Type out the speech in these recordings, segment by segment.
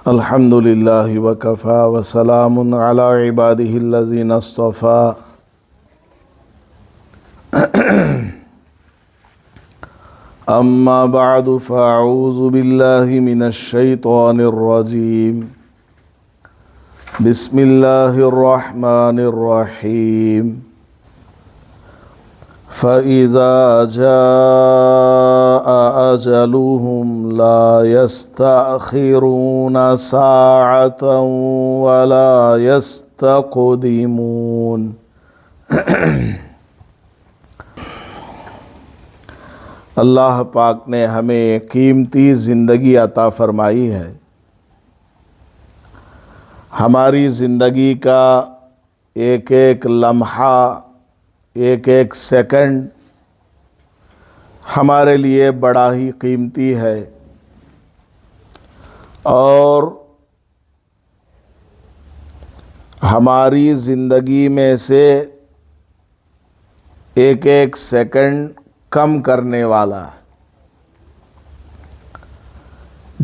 الحمد للہ وکفا وسلام علی عبادہ الذین اصطفیٰ اما بعد فاعوذ باللہ من الشیطان الرجیم بسم اللہ الرحمن الرحیم فَإِذَا جَاءَ أَجَلُهُمْ لَا يَسْتَأْخِرُونَ سَاعَةً وَلَا يَسْتَقْدِمُونَ۔ اللہ پاک نے ہمیں قیمتی زندگی عطا فرمائی ہے۔ ہماری زندگی کا ایک ایک لمحہ، ایک ایک سیکنڈ ہمارے لیے بڑا ہی قیمتی ہے، اور ہماری زندگی میں سے ایک ایک سیکنڈ کم کرنے والا ہے۔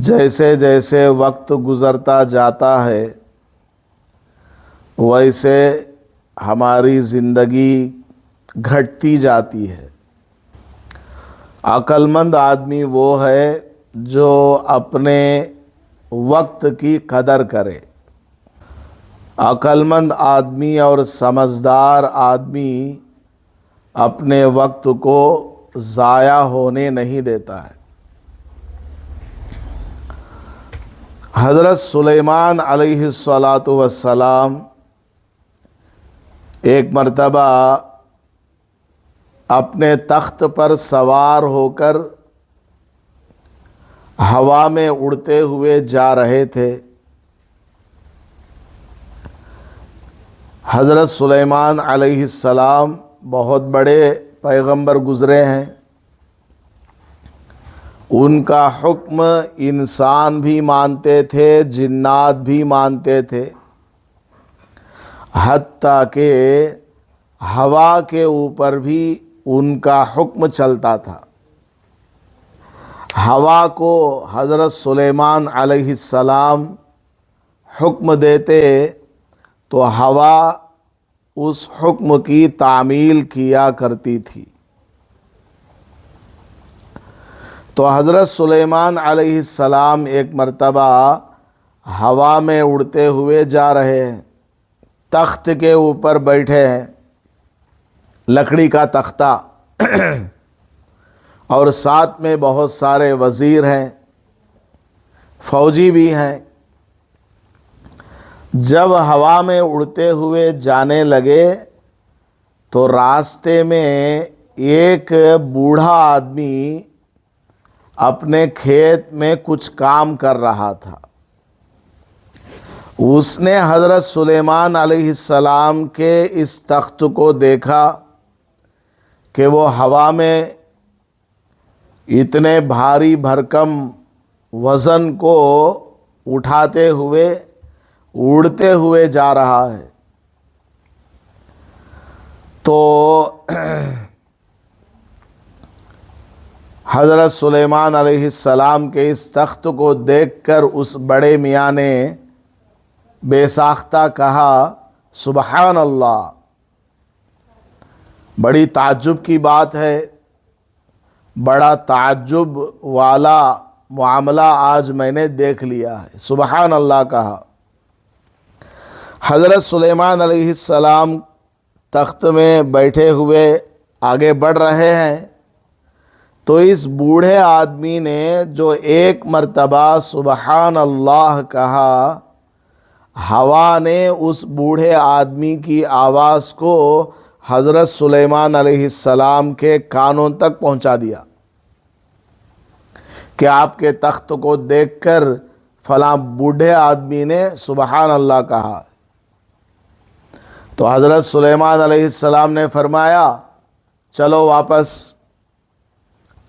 جیسے جیسے وقت گزرتا جاتا ہے ویسے ہماری زندگی گھٹتی جاتی ہے۔ عقل مند آدمی وہ ہے جو اپنے وقت کی قدر کرے۔ عقل مند آدمی اور سمجھدار آدمی اپنے وقت کو ضائع ہونے نہیں دیتا ہے۔ حضرت سلیمان علیہ السلام ایک مرتبہ اپنے تخت پر سوار ہو کر ہوا میں اڑتے ہوئے جا رہے تھے۔ حضرت سلیمان علیہ السلام بہت بڑے پیغمبر گزرے ہیں۔ ان کا حکم انسان بھی مانتے تھے، جنات بھی مانتے تھے، حتیٰ کہ ہوا کے اوپر بھی ان کا حکم چلتا تھا۔ ہوا کو حضرت سلیمان علیہ السلام حکم دیتے تو ہوا اس حکم کی تعمیل کیا کرتی تھی۔ تو حضرت سلیمان علیہ السلام ایک مرتبہ ہوا میں اڑتے ہوئے جا رہے ہیں، تخت کے اوپر بیٹھے ہیں، لکڑی کا تختہ، اور ساتھ میں بہت سارے وزیر ہیں، فوجی بھی ہیں۔ جب ہوا میں اڑتے ہوئے جانے لگے تو راستے میں ایک بوڑھا آدمی اپنے کھیت میں کچھ کام کر رہا تھا۔ اس نے حضرت سلیمان علیہ السلام کے اس تخت کو دیکھا کہ وہ ہوا میں اتنے بھاری بھرکم وزن کو اٹھاتے ہوئے اڑتے ہوئے جا رہا ہے۔ تو حضرت سلیمان علیہ السلام کے اس تخت کو دیکھ کر اس بڑے میاں نے بے ساختہ کہا، سبحان اللہ، بڑی تعجب کی بات ہے، بڑا تعجب والا معاملہ آج میں نے دیکھ لیا ہے۔ سبحان اللہ کہا۔ حضرت سلیمان علیہ السلام تخت میں بیٹھے ہوئے آگے بڑھ رہے ہیں تو اس بوڑھے آدمی نے جو ایک مرتبہ سبحان اللہ کہا، ہوا نے اس بوڑھے آدمی کی آواز کو حضرت سلیمان علیہ السلام کے کانوں تک پہنچا دیا کہ آپ کے تخت کو دیکھ کر فلاں بوڑھے آدمی نے سبحان اللہ کہا۔ تو حضرت سلیمان علیہ السلام نے فرمایا، چلو واپس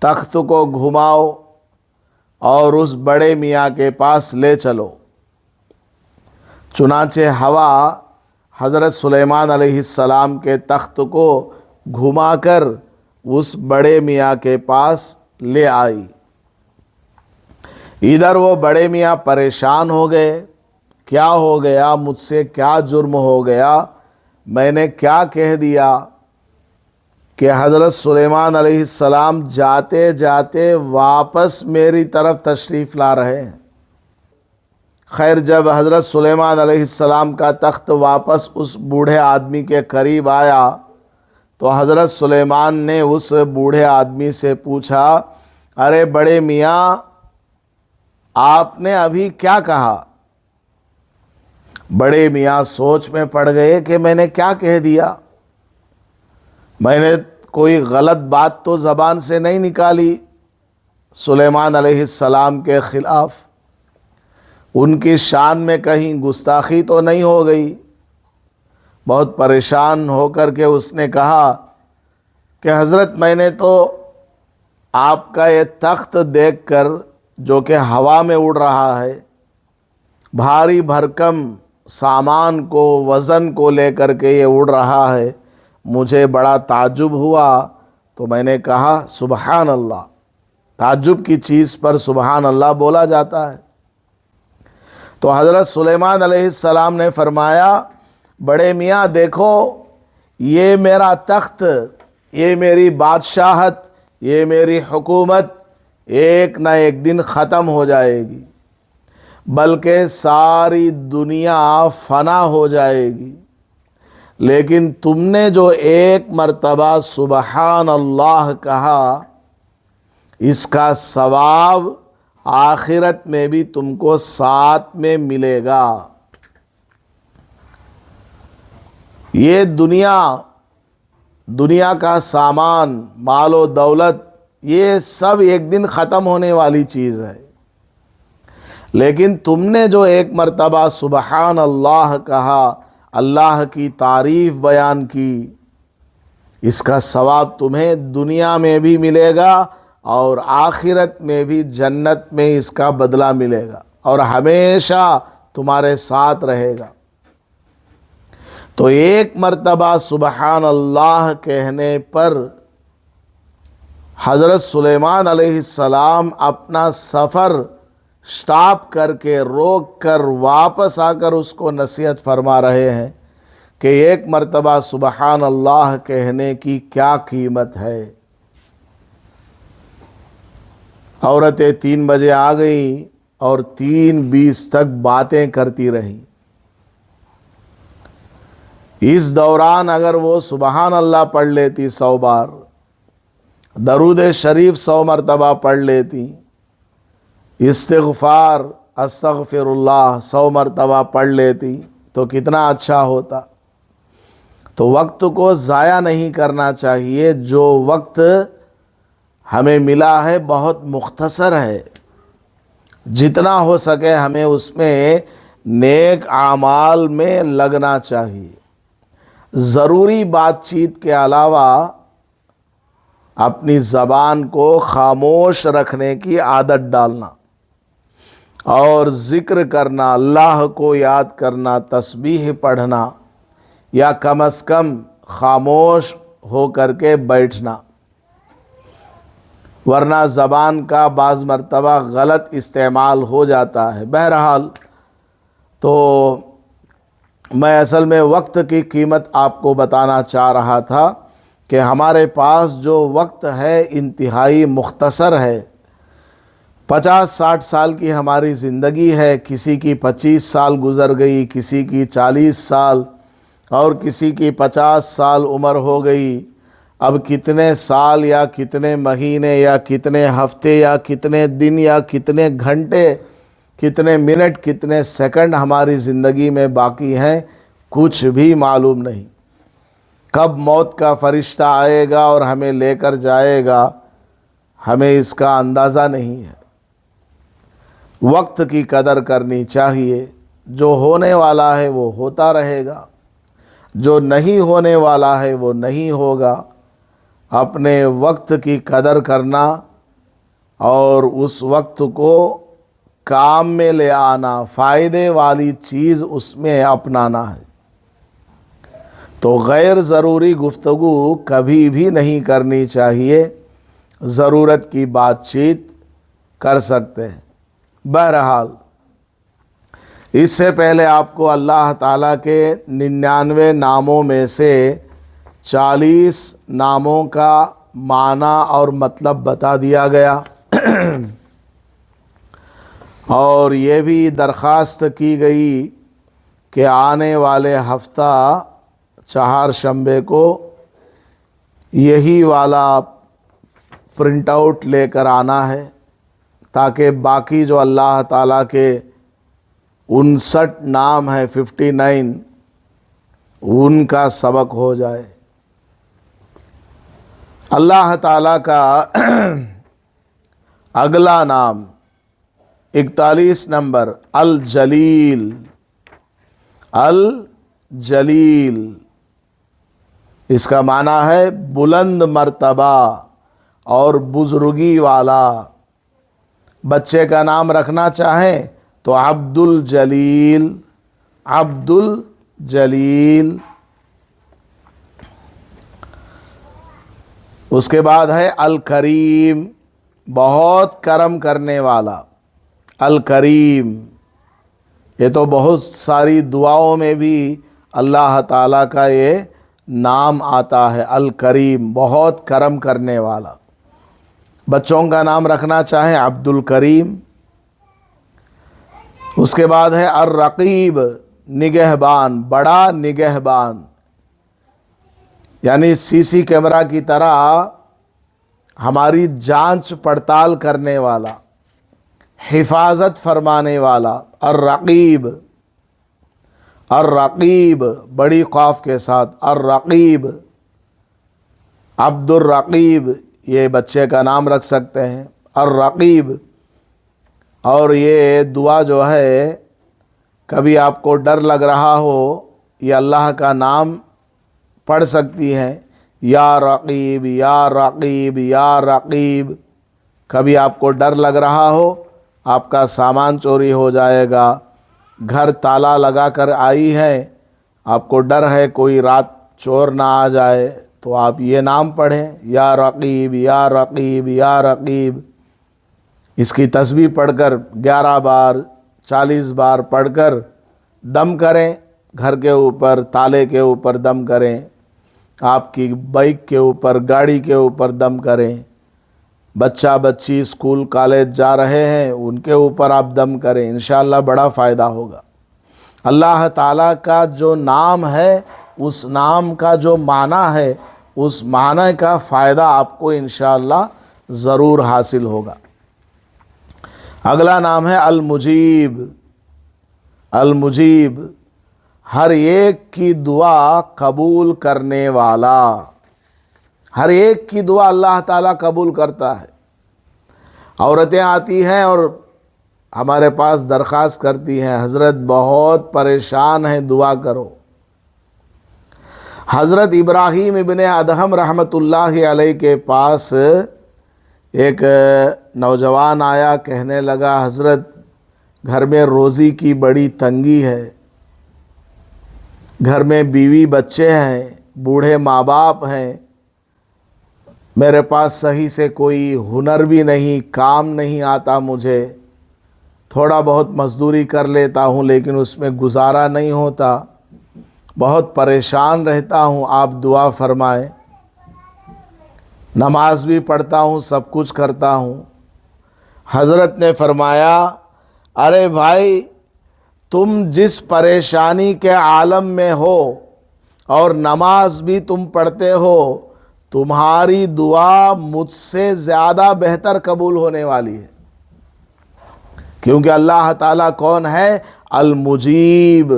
تخت کو گھماؤ اور اس بڑے میاں کے پاس لے چلو۔ چنانچہ ہوا حضرت سلیمان علیہ السلام کے تخت کو گھما کر اس بڑے میاں کے پاس لے آئی۔ ادھر وہ بڑے میاں پریشان ہو گئے، کیا ہو گیا، مجھ سے کیا جرم ہو گیا، میں نے کیا کہہ دیا کہ حضرت سلیمان علیہ السلام جاتے جاتے واپس میری طرف تشریف لا رہے ہیں۔ خیر، جب حضرت سلیمان علیہ السلام کا تخت واپس اس بوڑھے آدمی کے قریب آیا تو حضرت سلیمان نے اس بوڑھے آدمی سے پوچھا، ارے بڑے میاں، آپ نے ابھی کیا کہا؟ بڑے میاں سوچ میں پڑ گئے کہ میں نے کیا کہہ دیا، میں نے کوئی غلط بات تو زبان سے نہیں نکالی سلیمان علیہ السلام کے خلاف، ان کی شان میں کہیں گستاخی تو نہیں ہو گئی۔ بہت پریشان ہو کر کے اس نے کہا کہ حضرت، میں نے تو آپ کا یہ تخت دیکھ کر جو کہ ہوا میں اڑ رہا ہے، بھاری بھرکم سامان کو، وزن کو لے کر کے یہ اڑ رہا ہے، مجھے بڑا تعجب ہوا، تو میں نے کہا سبحان اللہ۔ تعجب کی چیز پر سبحان اللہ بولا جاتا ہے۔ تو حضرت سلیمان علیہ السلام نے فرمایا، بڑے میاں دیکھو، یہ میرا تخت، یہ میری بادشاہت، یہ میری حکومت ایک نہ ایک دن ختم ہو جائے گی، بلکہ ساری دنیا فنا ہو جائے گی، لیکن تم نے جو ایک مرتبہ سبحان اللہ کہا، اس کا ثواب آخرت میں بھی تم کو ساتھ میں ملے گا۔ یہ دنیا کا سامان، مال و دولت، یہ سب ایک دن ختم ہونے والی چیز ہے، لیکن تم نے جو ایک مرتبہ سبحان اللہ کہا، اللہ کی تعریف بیان کی، اس کا ثواب تمہیں دنیا میں بھی ملے گا اور آخرت میں بھی جنت میں اس کا بدلہ ملے گا اور ہمیشہ تمہارے ساتھ رہے گا۔ تو ایک مرتبہ سبحان اللہ کہنے پر حضرت سلیمان علیہ السلام اپنا سفر سٹاپ کر کے، روک کر، واپس آ کر اس کو نصیحت فرما رہے ہیں کہ ایک مرتبہ سبحان اللہ کہنے کی کیا قیمت ہے۔ عورتیں 3 بجے آ گئیں اور 3:20 تک باتیں کرتی رہیں۔ اس دوران اگر وہ سبحان اللہ پڑھ لیتی 100 بار، درود شریف 100 مرتبہ پڑھ لیتی، استغفار استغفر اللہ 100 مرتبہ پڑھ لیتی تو کتنا اچھا ہوتا۔ تو وقت کو ضائع نہیں کرنا چاہیے، جو وقت ہمیں ملا ہے بہت مختصر ہے، جتنا ہو سکے ہمیں اس میں نیک اعمال میں لگنا چاہیے۔ ضروری بات چیت کے علاوہ اپنی زبان کو خاموش رکھنے کی عادت ڈالنا اور ذکر کرنا، اللہ کو یاد کرنا، تسبیح پڑھنا، یا کم از کم خاموش ہو کر کے بیٹھنا، ورنہ زبان کا بعض مرتبہ غلط استعمال ہو جاتا ہے۔ بہرحال تو میں اصل میں وقت کی قیمت آپ کو بتانا چاہ رہا تھا کہ ہمارے پاس جو وقت ہے انتہائی مختصر ہے۔ 50-60 سال کی ہماری زندگی ہے، کسی کی 25 سال گزر گئی، کسی کی 40 سال اور کسی کی 50 سال عمر ہو گئی۔ اب کتنے سال یا کتنے مہینے یا کتنے ہفتے یا کتنے دن یا کتنے گھنٹے، کتنے منٹ، کتنے سیکنڈ ہماری زندگی میں باقی ہیں، کچھ بھی معلوم نہیں۔ کب موت کا فرشتہ آئے گا اور ہمیں لے کر جائے گا، ہمیں اس کا اندازہ نہیں ہے۔ وقت کی قدر کرنی چاہیے، جو ہونے والا ہے وہ ہوتا رہے گا، جو نہیں ہونے والا ہے وہ نہیں ہوگا۔ اپنے وقت کی قدر کرنا اور اس وقت کو کام میں لے آنا، فائدے والی چیز اس میں اپنانا ہے۔ تو غیر ضروری گفتگو کبھی بھی نہیں کرنی چاہیے، ضرورت کی بات چیت کر سکتے ہیں۔ بہرحال اس سے پہلے آپ کو اللہ تعالیٰ کے 99 ناموں میں سے 40 ناموں کا معنی اور مطلب بتا دیا گیا، اور یہ بھی درخواست کی گئی کہ آنے والے ہفتہ چہارشنبے کو یہی والا پرنٹ آؤٹ لے کر آنا ہے، تاکہ باقی جو اللہ تعالیٰ کے 59 نام ہیں 59 ان کا سبق ہو جائے۔ اللہ تعالیٰ کا اگلا نام 41 نمبر الجلیل۔ الجلیل اس کا معنی ہے بلند مرتبہ اور بزرگی والا۔ بچے کا نام رکھنا چاہیں تو عبد الجلیل، عبد الجلیل۔ اس کے بعد ہے الکریم، بہت کرم کرنے والا۔ الکریم یہ تو بہت ساری دعاؤں میں بھی اللہ تعالیٰ کا یہ نام آتا ہے، الکریم، بہت کرم کرنے والا۔ بچوں کا نام رکھنا چاہیں عبد الکریم۔ اس کے بعد ہے الرقیب، نگہبان، بڑا نگہبان، یعنی سی سی کیمرہ کی طرح ہماری جانچ پڑتال کرنے والا، حفاظت فرمانے والا۔ الرقیب، الرقیب بڑی قاف کے ساتھ، الرقیب، عبد الرقیب یہ بچے کا نام رکھ سکتے ہیں، الرقیب۔ اور یہ دعا جو ہے کبھی آپ کو ڈر لگ رہا ہو، یہ اللہ کا نام پڑھ سکتی ہیں، یا رقیب یا رقیب یا رقیب۔ کبھی آپ کو ڈر لگ رہا ہو آپ کا سامان چوری ہو جائے گا، گھر تالا لگا کر آئی ہے، آپ کو ڈر ہے کوئی رات چور نہ آ جائے، تو آپ یہ نام پڑھیں، یا رقیب یا رقیب یا رقیب۔ اس کی تسبیح پڑھ کر 11 بار 40 بار پڑھ کر دم کریں، گھر کے اوپر تالے کے اوپر دم کریں، آپ کی بائک کے اوپر، گاڑی کے اوپر دم کریں، بچہ بچی اسکول کالج جا رہے ہیں ان کے اوپر آپ دم کریں، انشاءاللہ بڑا فائدہ ہوگا۔ اللہ تعالیٰ کا جو نام ہے، اس نام کا جو معنی ہے، اس معنی کا فائدہ آپ کو انشاءاللہ ضرور حاصل ہوگا۔ اگلا نام ہے المجیب۔ المجیب ہر ایک کی دعا قبول کرنے والا، ہر ایک کی دعا اللہ تعالیٰ قبول کرتا ہے۔ عورتیں آتی ہیں اور ہمارے پاس درخواست کرتی ہیں، حضرت بہت پریشان ہیں، دعا کرو۔ حضرت ابراہیم ابن ادہم رحمۃ اللہ علیہ کے پاس ایک نوجوان آیا، کہنے لگا حضرت گھر میں روزی کی بڑی تنگی ہے، گھر میں بیوی بچے ہیں، بوڑھے ماں باپ ہیں، میرے پاس صحیح سے کوئی ہنر بھی نہیں، کام نہیں آتا مجھے، تھوڑا بہت مزدوری کر لیتا ہوں لیکن اس میں گزارا نہیں ہوتا، بہت پریشان رہتا ہوں، آپ دعا فرمائیں۔ نماز بھی پڑھتا ہوں، سب کچھ کرتا ہوں۔ حضرت نے فرمایا، ارے بھائی تم جس پریشانی کے عالم میں ہو اور نماز بھی تم پڑھتے ہو، تمہاری دعا مجھ سے زیادہ بہتر قبول ہونے والی ہے، کیونکہ اللہ تعالیٰ کون ہے؟ المجیب۔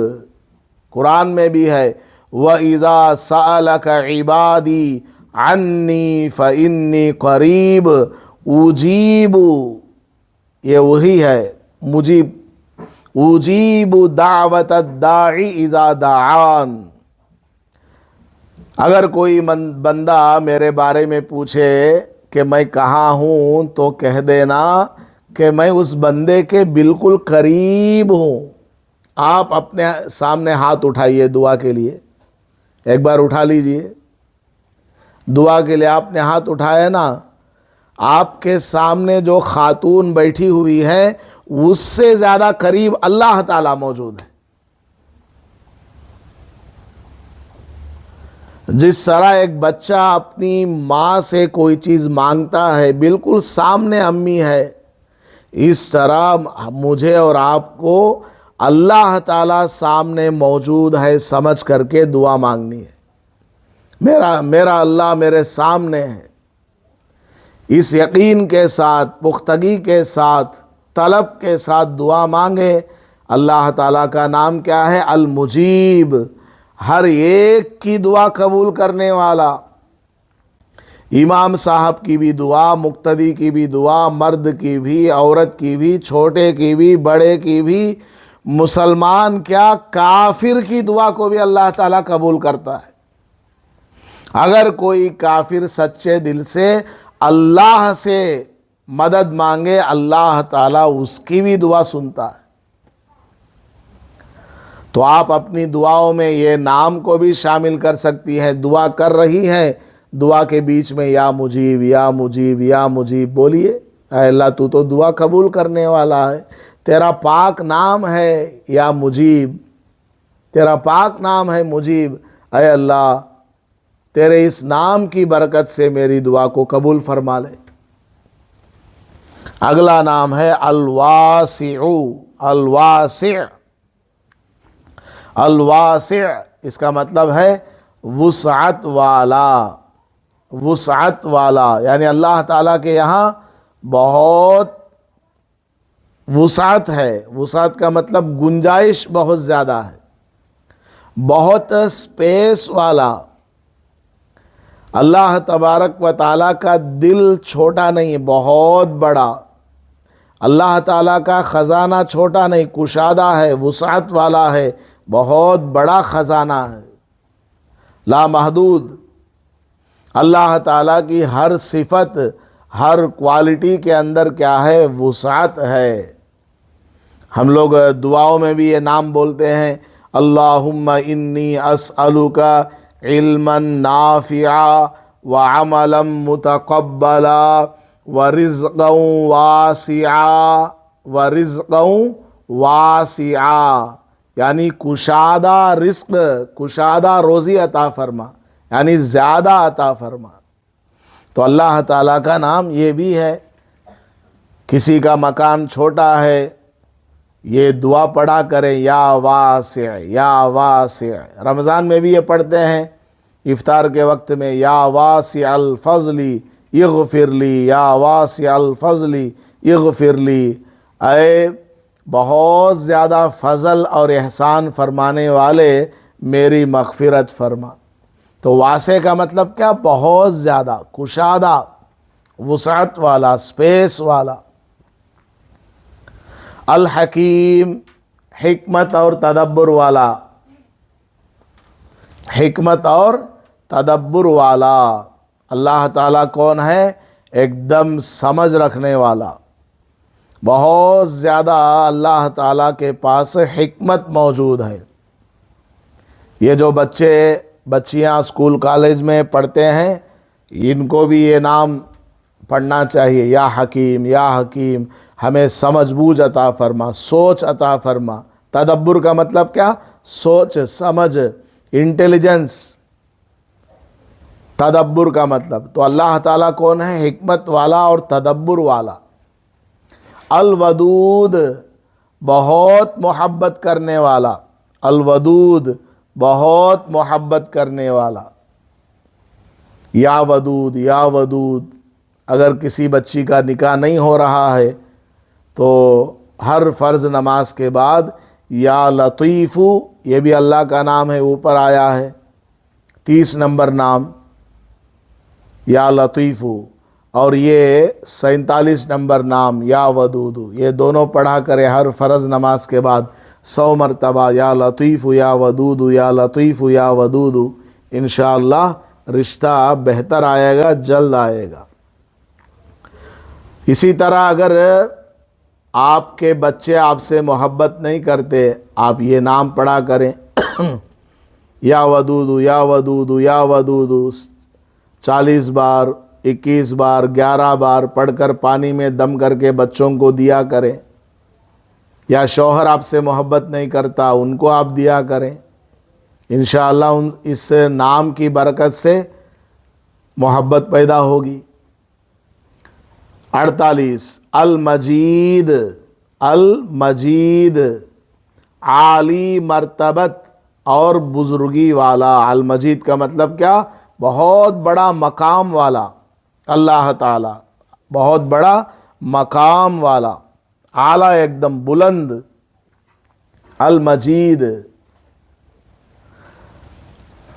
قرآن میں بھی ہے وَإِذَا سَأَلَكَ عِبَادِي عَنِّي فَإِنِّي قَرِيبٌ أُجِيبُ، یہ وہی ہے مجیب، اجیب دعوت الداعی اذا دعان۔ اگر کوئی بندہ میرے بارے میں پوچھے کہ میں کہاں ہوں تو کہہ دینا کہ میں اس بندے کے بالکل قریب ہوں۔ آپ اپنے سامنے ہاتھ اٹھائیے دعا کے لیے، ایک بار اٹھا لیجئے، دعا کے لیے آپ نے ہاتھ اٹھایا نا، آپ کے سامنے جو خاتون بیٹھی ہوئی ہے اس سے زیادہ قریب اللہ تعالیٰ موجود ہے۔ جس طرح ایک بچہ اپنی ماں سے کوئی چیز مانگتا ہے، بالکل سامنے امی ہے، اس طرح مجھے اور آپ کو اللہ تعالیٰ سامنے موجود ہے سمجھ کر کے دعا مانگنی ہے۔ میرا اللہ میرے سامنے ہے، اس یقین کے ساتھ، پختگی کے ساتھ، طلب کے ساتھ دعا مانگے۔ اللہ تعالیٰ کا نام کیا ہے؟ المجیب، ہر ایک کی دعا قبول کرنے والا۔ امام صاحب کی بھی دعا، مقتدی کی بھی دعا، مرد کی بھی، عورت کی بھی، چھوٹے کی بھی، بڑے کی بھی، مسلمان کیا کافر کی دعا کو بھی اللہ تعالیٰ قبول کرتا ہے۔ اگر کوئی کافر سچے دل سے اللہ سے مدد مانگے، اللہ تعالیٰ اس کی بھی دعا سنتا ہے۔ تو آپ اپنی دعاؤں میں یہ نام کو بھی شامل کر سکتی ہیں۔ دعا کر رہی ہیں، دعا کے بیچ میں یا مجیب یا مجیب یا مجیب بولیے۔ اے اللہ تو دعا قبول کرنے والا ہے، تیرا پاک نام ہے یا مجیب، تیرا پاک نام ہے مجیب۔ اے اللہ تیرے اس نام کی برکت سے میری دعا کو قبول فرما لے۔ اگلا نام ہے الواسع۔ الواسع، الواسع اس کا مطلب ہے وسعت والا۔ وسعت والا یعنی اللہ تعالیٰ کے یہاں بہت وسعت ہے۔ وسعت کا مطلب گنجائش بہت زیادہ ہے، بہت سپیس والا۔ اللہ تبارک و تعالیٰ کا دل چھوٹا نہیں، بہت بڑا۔ اللہ تعالیٰ کا خزانہ چھوٹا نہیں، کشادہ ہے، وسعت والا ہے، بہت بڑا خزانہ ہے، لامحدود۔ اللہ تعالیٰ کی ہر صفت، ہر کوالٹی کے اندر کیا ہے؟ وسعت ہے۔ ہم لوگ دعاؤں میں بھی یہ نام بولتے ہیں، اللہم انی اسألک علما نافعا وعملا متقبلا ورزقا واسعا۔ ورزقا واسعا یعنی کشادہ رزق، کشادہ روزی عطا فرما، یعنی زیادہ عطا فرما۔ تو اللہ تعالیٰ کا نام یہ بھی ہے۔ کسی کا مکان چھوٹا ہے، یہ دعا پڑھا کریں، یا واسع یا واسع۔ رمضان میں بھی یہ پڑھتے ہیں افطار کے وقت میں، یا واسع الفضل اغفر لی، یا واسع الفضل اغفر لی۔ اے بہت زیادہ فضل اور احسان فرمانے والے، میری مغفرت فرما۔ تو واسع کا مطلب کیا؟ بہت زیادہ، کشادہ، وسعت والا، سپیس والا۔ الحکیم، حکمت اور تدبر والا۔ حکمت اور تدبر والا۔ اللہ تعالیٰ کون ہے؟ ایک دم سمجھ رکھنے والا۔ بہت زیادہ اللہ تعالیٰ کے پاس حکمت موجود ہے۔ یہ جو بچیاں اسکول کالج میں پڑھتے ہیں، ان کو بھی یہ نام پڑھنا چاہیے، یا حکیم یا حکیم، ہمیں سمجھ بوجھ عطا فرما، سوچ عطا فرما۔ تدبر کا مطلب کیا؟ سوچ سمجھ، انٹیلیجنس۔ تدبر کا مطلب تو اللہ تعالیٰ کون ہے؟ حکمت والا اور تدبر والا۔ الودود، بہت محبت کرنے والا۔ الودود، بہت محبت کرنے والا۔ یا ودود یا ودود۔ اگر کسی بچی کا نکاح نہیں ہو رہا ہے تو ہر فرض نماز کے بعد یا لطیف، یہ بھی اللہ کا نام ہے، اوپر آیا ہے 30 نمبر نام، یا لطیف، اور یہ 47 نمبر نام یا ودود، یہ دونوں پڑھا کرے ہر فرض نماز کے بعد 100 مرتبہ، یا لطیف یا ودود، یا لطیف یا ودود۔ انشاءاللہ رشتہ بہتر آئے گا، جلد آئے گا۔ اسی طرح اگر آپ کے بچے آپ سے محبت نہیں کرتے، آپ یہ نام پڑھا کریں، یا ودود یا ودود یا ودود، 40 بار، 21 بار، 11 بار پڑھ کر پانی میں دم کر کے بچوں کو دیا کریں۔ یا شوہر آپ سے محبت نہیں کرتا ان کو آپ دیا کریں، انشاءاللہ اس نام کی برکت سے محبت پیدا ہوگی۔ 48 المجید، المجید عالی مرتبت اور بزرگی والا۔ المجید کا مطلب کیا؟ بہت بڑا مقام والا، اللہ تعالی بہت بڑا مقام والا، اعلیٰ ایک دم بلند، المجید۔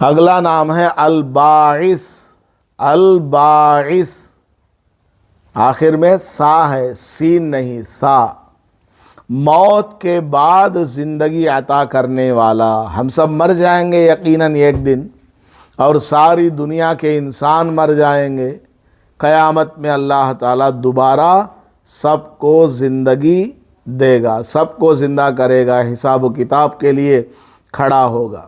اگلا نام ہے الباعث، الباعث آخر میں سا ہے، سین نہیں، سا، موت کے بعد زندگی عطا کرنے والا۔ ہم سب مر جائیں گے یقیناً ایک دن، اور ساری دنیا کے انسان مر جائیں گے۔ قیامت میں اللہ تعالیٰ دوبارہ سب کو زندگی دے گا، سب کو زندہ کرے گا، حساب و کتاب کے لیے کھڑا ہوگا۔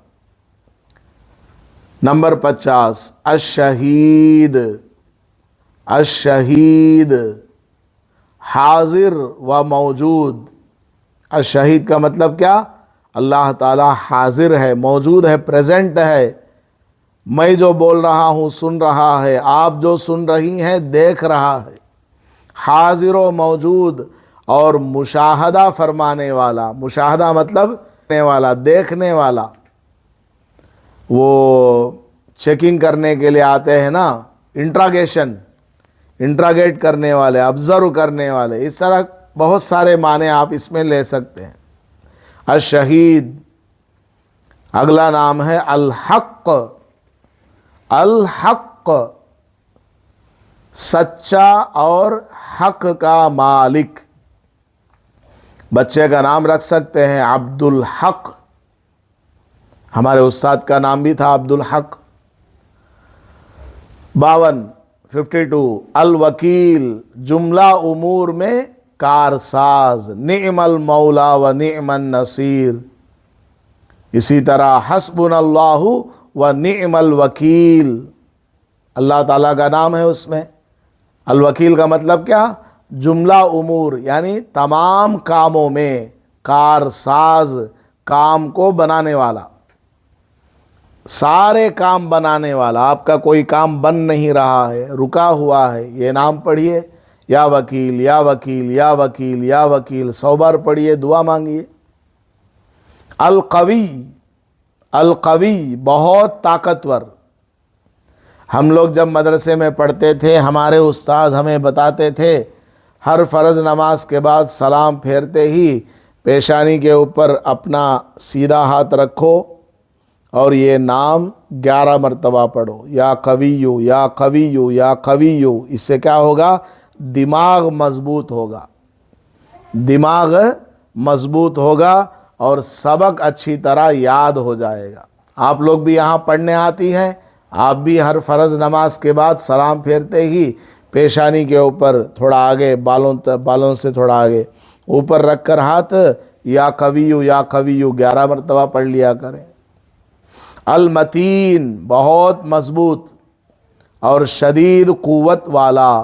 نمبر 50 الشہید، الشہید حاضر و موجود۔ الشہید کا مطلب کیا؟ اللہ تعالیٰ حاضر ہے، موجود ہے، پریزنٹ ہے۔ میں جو بول رہا ہوں سن رہا ہے، آپ جو سن رہی ہیں دیکھ رہا ہے، حاضر و موجود اور مشاہدہ فرمانے والا۔ مشاہدہ مطلب دیکھنے والا، دیکھنے والا۔ وہ چیکنگ کرنے کے لیے آتے ہیں نا، انٹراگیشن، انٹراگیٹ کرنے والے، آبزرو کرنے والے، اس طرح بہت سارے معنی آپ اس میں لے سکتے ہیں۔ الشہید۔ اگلا نام ہے الحق، الحق سچا اور حق کا مالک۔ بچے کا نام رکھ سکتے ہیں عبد الحق، ہمارے استاد کا نام بھی تھا عبد الحق۔ 52 الوکیل، جملہ امور میں کارساز، نعم المولا و نعم النصیر۔ اسی طرح حسبنا اللہ و نعم الوکیل، اللہ تعالیٰ کا نام ہے اس میں۔ الوکیل کا مطلب کیا؟ جملہ امور یعنی تمام کاموں میں کارساز، کام کو بنانے والا، سارے کام بنانے والا۔ آپ کا کوئی کام بن نہیں رہا ہے، رکا ہوا ہے، یہ نام پڑھیے، یا وکیل یا وکیل یا وکیل یا وکیل، 100 بار پڑھیے، دعا مانگیے۔ القوی، القوی بہت طاقتور۔ ہم لوگ جب مدرسے میں پڑھتے تھے، ہمارے استاد ہمیں بتاتے تھے ہر فرض نماز کے بعد سلام پھیرتے ہی پیشانی کے اوپر اپنا سیدھا ہاتھ رکھو اور یہ نام 11 مرتبہ پڑھو، یا قویو یا قویو یا قویو۔ اس سے کیا ہوگا؟ دماغ مضبوط ہوگا، دماغ مضبوط ہوگا اور سبق اچھی طرح یاد ہو جائے گا۔ آپ لوگ بھی یہاں پڑھنے آتی ہیں، آپ بھی ہر فرض نماز کے بعد سلام پھیرتے ہی پیشانی کے اوپر تھوڑا آگے، بالوں سے تھوڑا آگے اوپر رکھ کر ہاتھ یا قویو یا قویو 11 مرتبہ پڑھ لیا کریں۔ المتین بہت مضبوط اور شدید قوت والا،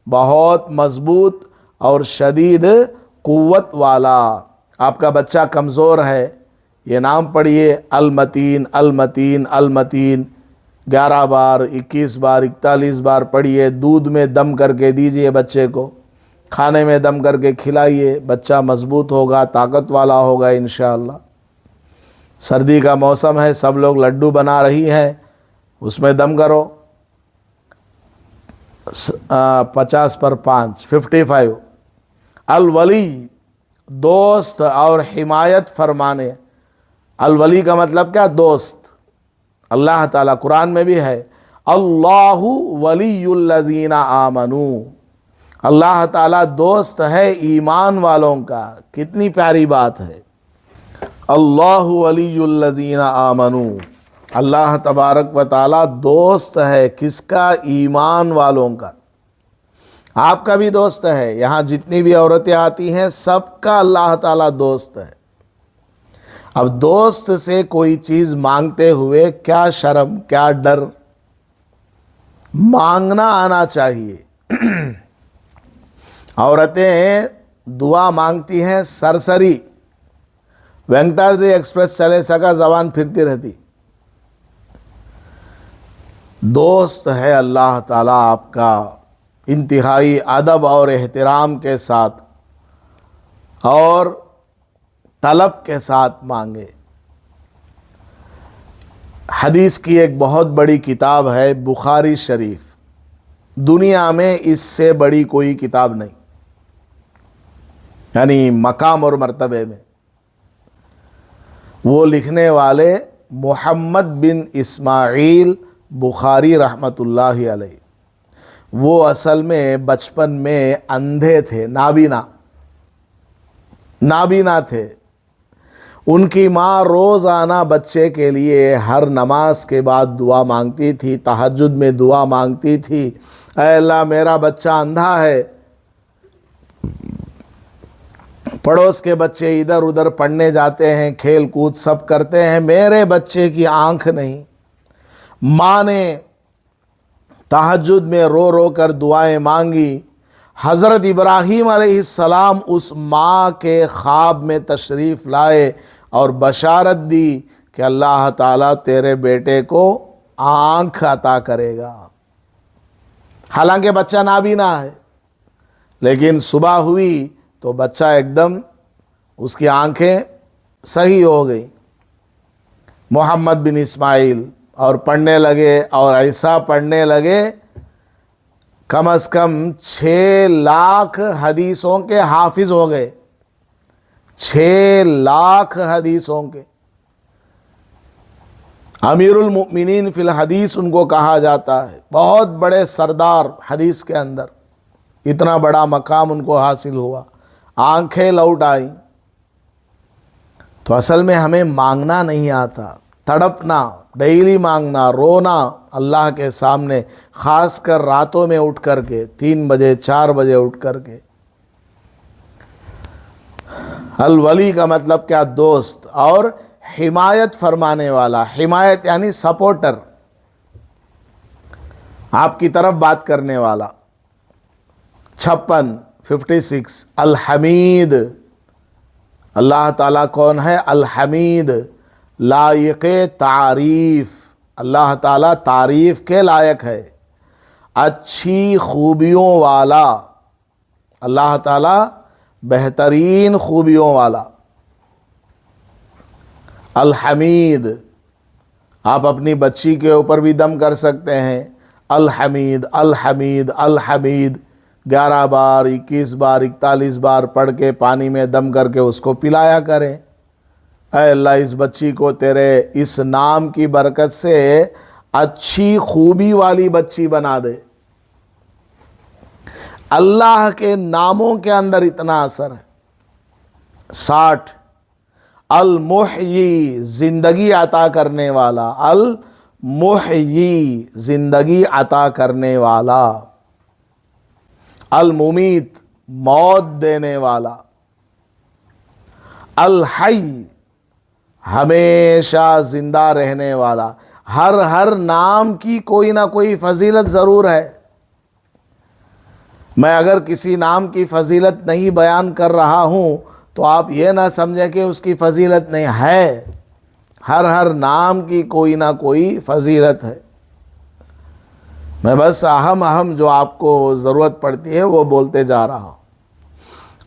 بہت مضبوط اور شدید قوت والا۔ آپ کا بچہ کمزور ہے، یہ نام پڑھیے المتین المتین المتین، 11 بار 21 بار 41 بار پڑھیے۔ دودھ میں دم کر کے دیجئے بچے کو، کھانے میں دم کر کے کھلائیے، بچہ مضبوط ہوگا، طاقت والا ہوگا انشاءاللہ۔ سردی کا موسم ہے، سب لوگ لڈو بنا رہی ہیں، اس میں دم کرو۔ 50 پر 5 55 الولی دوست اور حمایت فرمانے۔ الولی کا مطلب کیا؟ دوست۔ اللہ تعالیٰ قرآن میں بھی ہے اللہ ولی الذین آمنوا، اللہ تعالیٰ دوست ہے ایمان والوں کا۔ کتنی پیاری بات ہے، اللہ ولی الذین آمنوا، اللہ تبارک و تعالیٰ دوست ہے کس کا؟ ایمان والوں کا۔ آپ کا بھی دوست ہے، یہاں جتنی بھی عورتیں آتی ہیں سب کا اللہ تعالیٰ دوست ہے۔ اب دوست سے کوئی چیز مانگتے ہوئے کیا شرم، کیا ڈر، مانگنا آنا چاہیے۔ عورتیں دعا مانگتی ہیں سرسری، وینکٹادری ایکسپریس چلے سکا زبان پھرتی رہتی. دوست ہے اللہ تعالیٰ آپ کا، انتہائی ادب اور احترام کے ساتھ اور طلب کے ساتھ مانگے. حدیث کی ایک بہت بڑی کتاب ہے بخاری شریف، دنیا میں اس سے بڑی کوئی کتاب نہیں، یعنی مقام اور مرتبے میں. وہ لکھنے والے محمد بن اسماعیل بخاری رحمۃ اللہ علیہ، وہ اصل میں بچپن میں اندھے تھے، نابینا تھے. ان کی ماں روزانہ بچے کے لیے ہر نماز کے بعد دعا مانگتی تھی، تہجد میں دعا مانگتی تھی، اے اللہ میرا بچہ اندھا ہے، پڑوس کے بچے ادھر ادھر پڑھنے جاتے ہیں، کھیل کود سب کرتے ہیں، میرے بچے کی آنکھ نہیں. ماں نے تہجد میں رو رو کر دعائیں مانگی. حضرت ابراہیم علیہ السلام اس ماں کے خواب میں تشریف لائے اور بشارت دی کہ اللہ تعالیٰ تیرے بیٹے کو آنکھ عطا کرے گا. حالانکہ بچہ نابینا ہے، لیکن صبح ہوئی تو بچہ ایک دم اس کی آنکھیں صحیح ہو گئی. محمد بن اسماعیل اور پڑھنے لگے، اور ایسا پڑھنے لگے کم از کم 6 لاکھ حدیثوں کے حافظ ہو گئے. 6 لاکھ حدیثوں کے امیر المؤمنین فی الحدیث ان کو کہا جاتا ہے، بہت بڑے سردار حدیث کے اندر. اتنا بڑا مقام ان کو حاصل ہوا، آنکھیں لوٹ آئیں. تو اصل میں ہمیں مانگنا نہیں آتا، تڑپنا، ڈیلی مانگنا، رونا اللہ کے سامنے، خاص کر راتوں میں اٹھ کر کے 3 بجے 4 بجے اٹھ کر کے. الولی کا مطلب کیا؟ دوست، اور حمایت فرمانے والا. حمایت یعنی سپورٹر، آپ کی طرف بات کرنے والا. 56 الحمید. اللہ تعالیٰ کون ہے؟ الحمید، لائق تعریف. اللہ تعالیٰ تعریف کے لائق ہے، اچھی خوبیوں والا. اللہ تعالیٰ بہترین خوبیوں والا. الحمید. آپ اپنی بچی کے اوپر بھی دم کر سکتے ہیں، الحمید الحمید الحمید. 11 بار 21 بار 41 بار پڑھ کے پانی میں دم کر کے اس کو پلایا کریں. اے اللہ اس بچی کو تیرے اس نام کی برکت سے اچھی خوبی والی بچی بنا دے. اللہ کے ناموں کے اندر اتنا اثر ہے. 60 المحیی، زندگی عطا کرنے والا. المحیی، زندگی عطا کرنے والا. الممیت، موت دینے والا. الحی، ہمیشہ زندہ رہنے والا. ہر نام کی کوئی نہ کوئی فضیلت ضرور ہے. میں اگر کسی نام کی فضیلت نہیں بیان کر رہا ہوں تو آپ یہ نہ سمجھیں کہ اس کی فضیلت نہیں ہے. ہر نام کی کوئی نہ کوئی فضیلت ہے. میں بس اہم جو آپ کو ضرورت پڑتی ہے وہ بولتے جا رہا ہوں.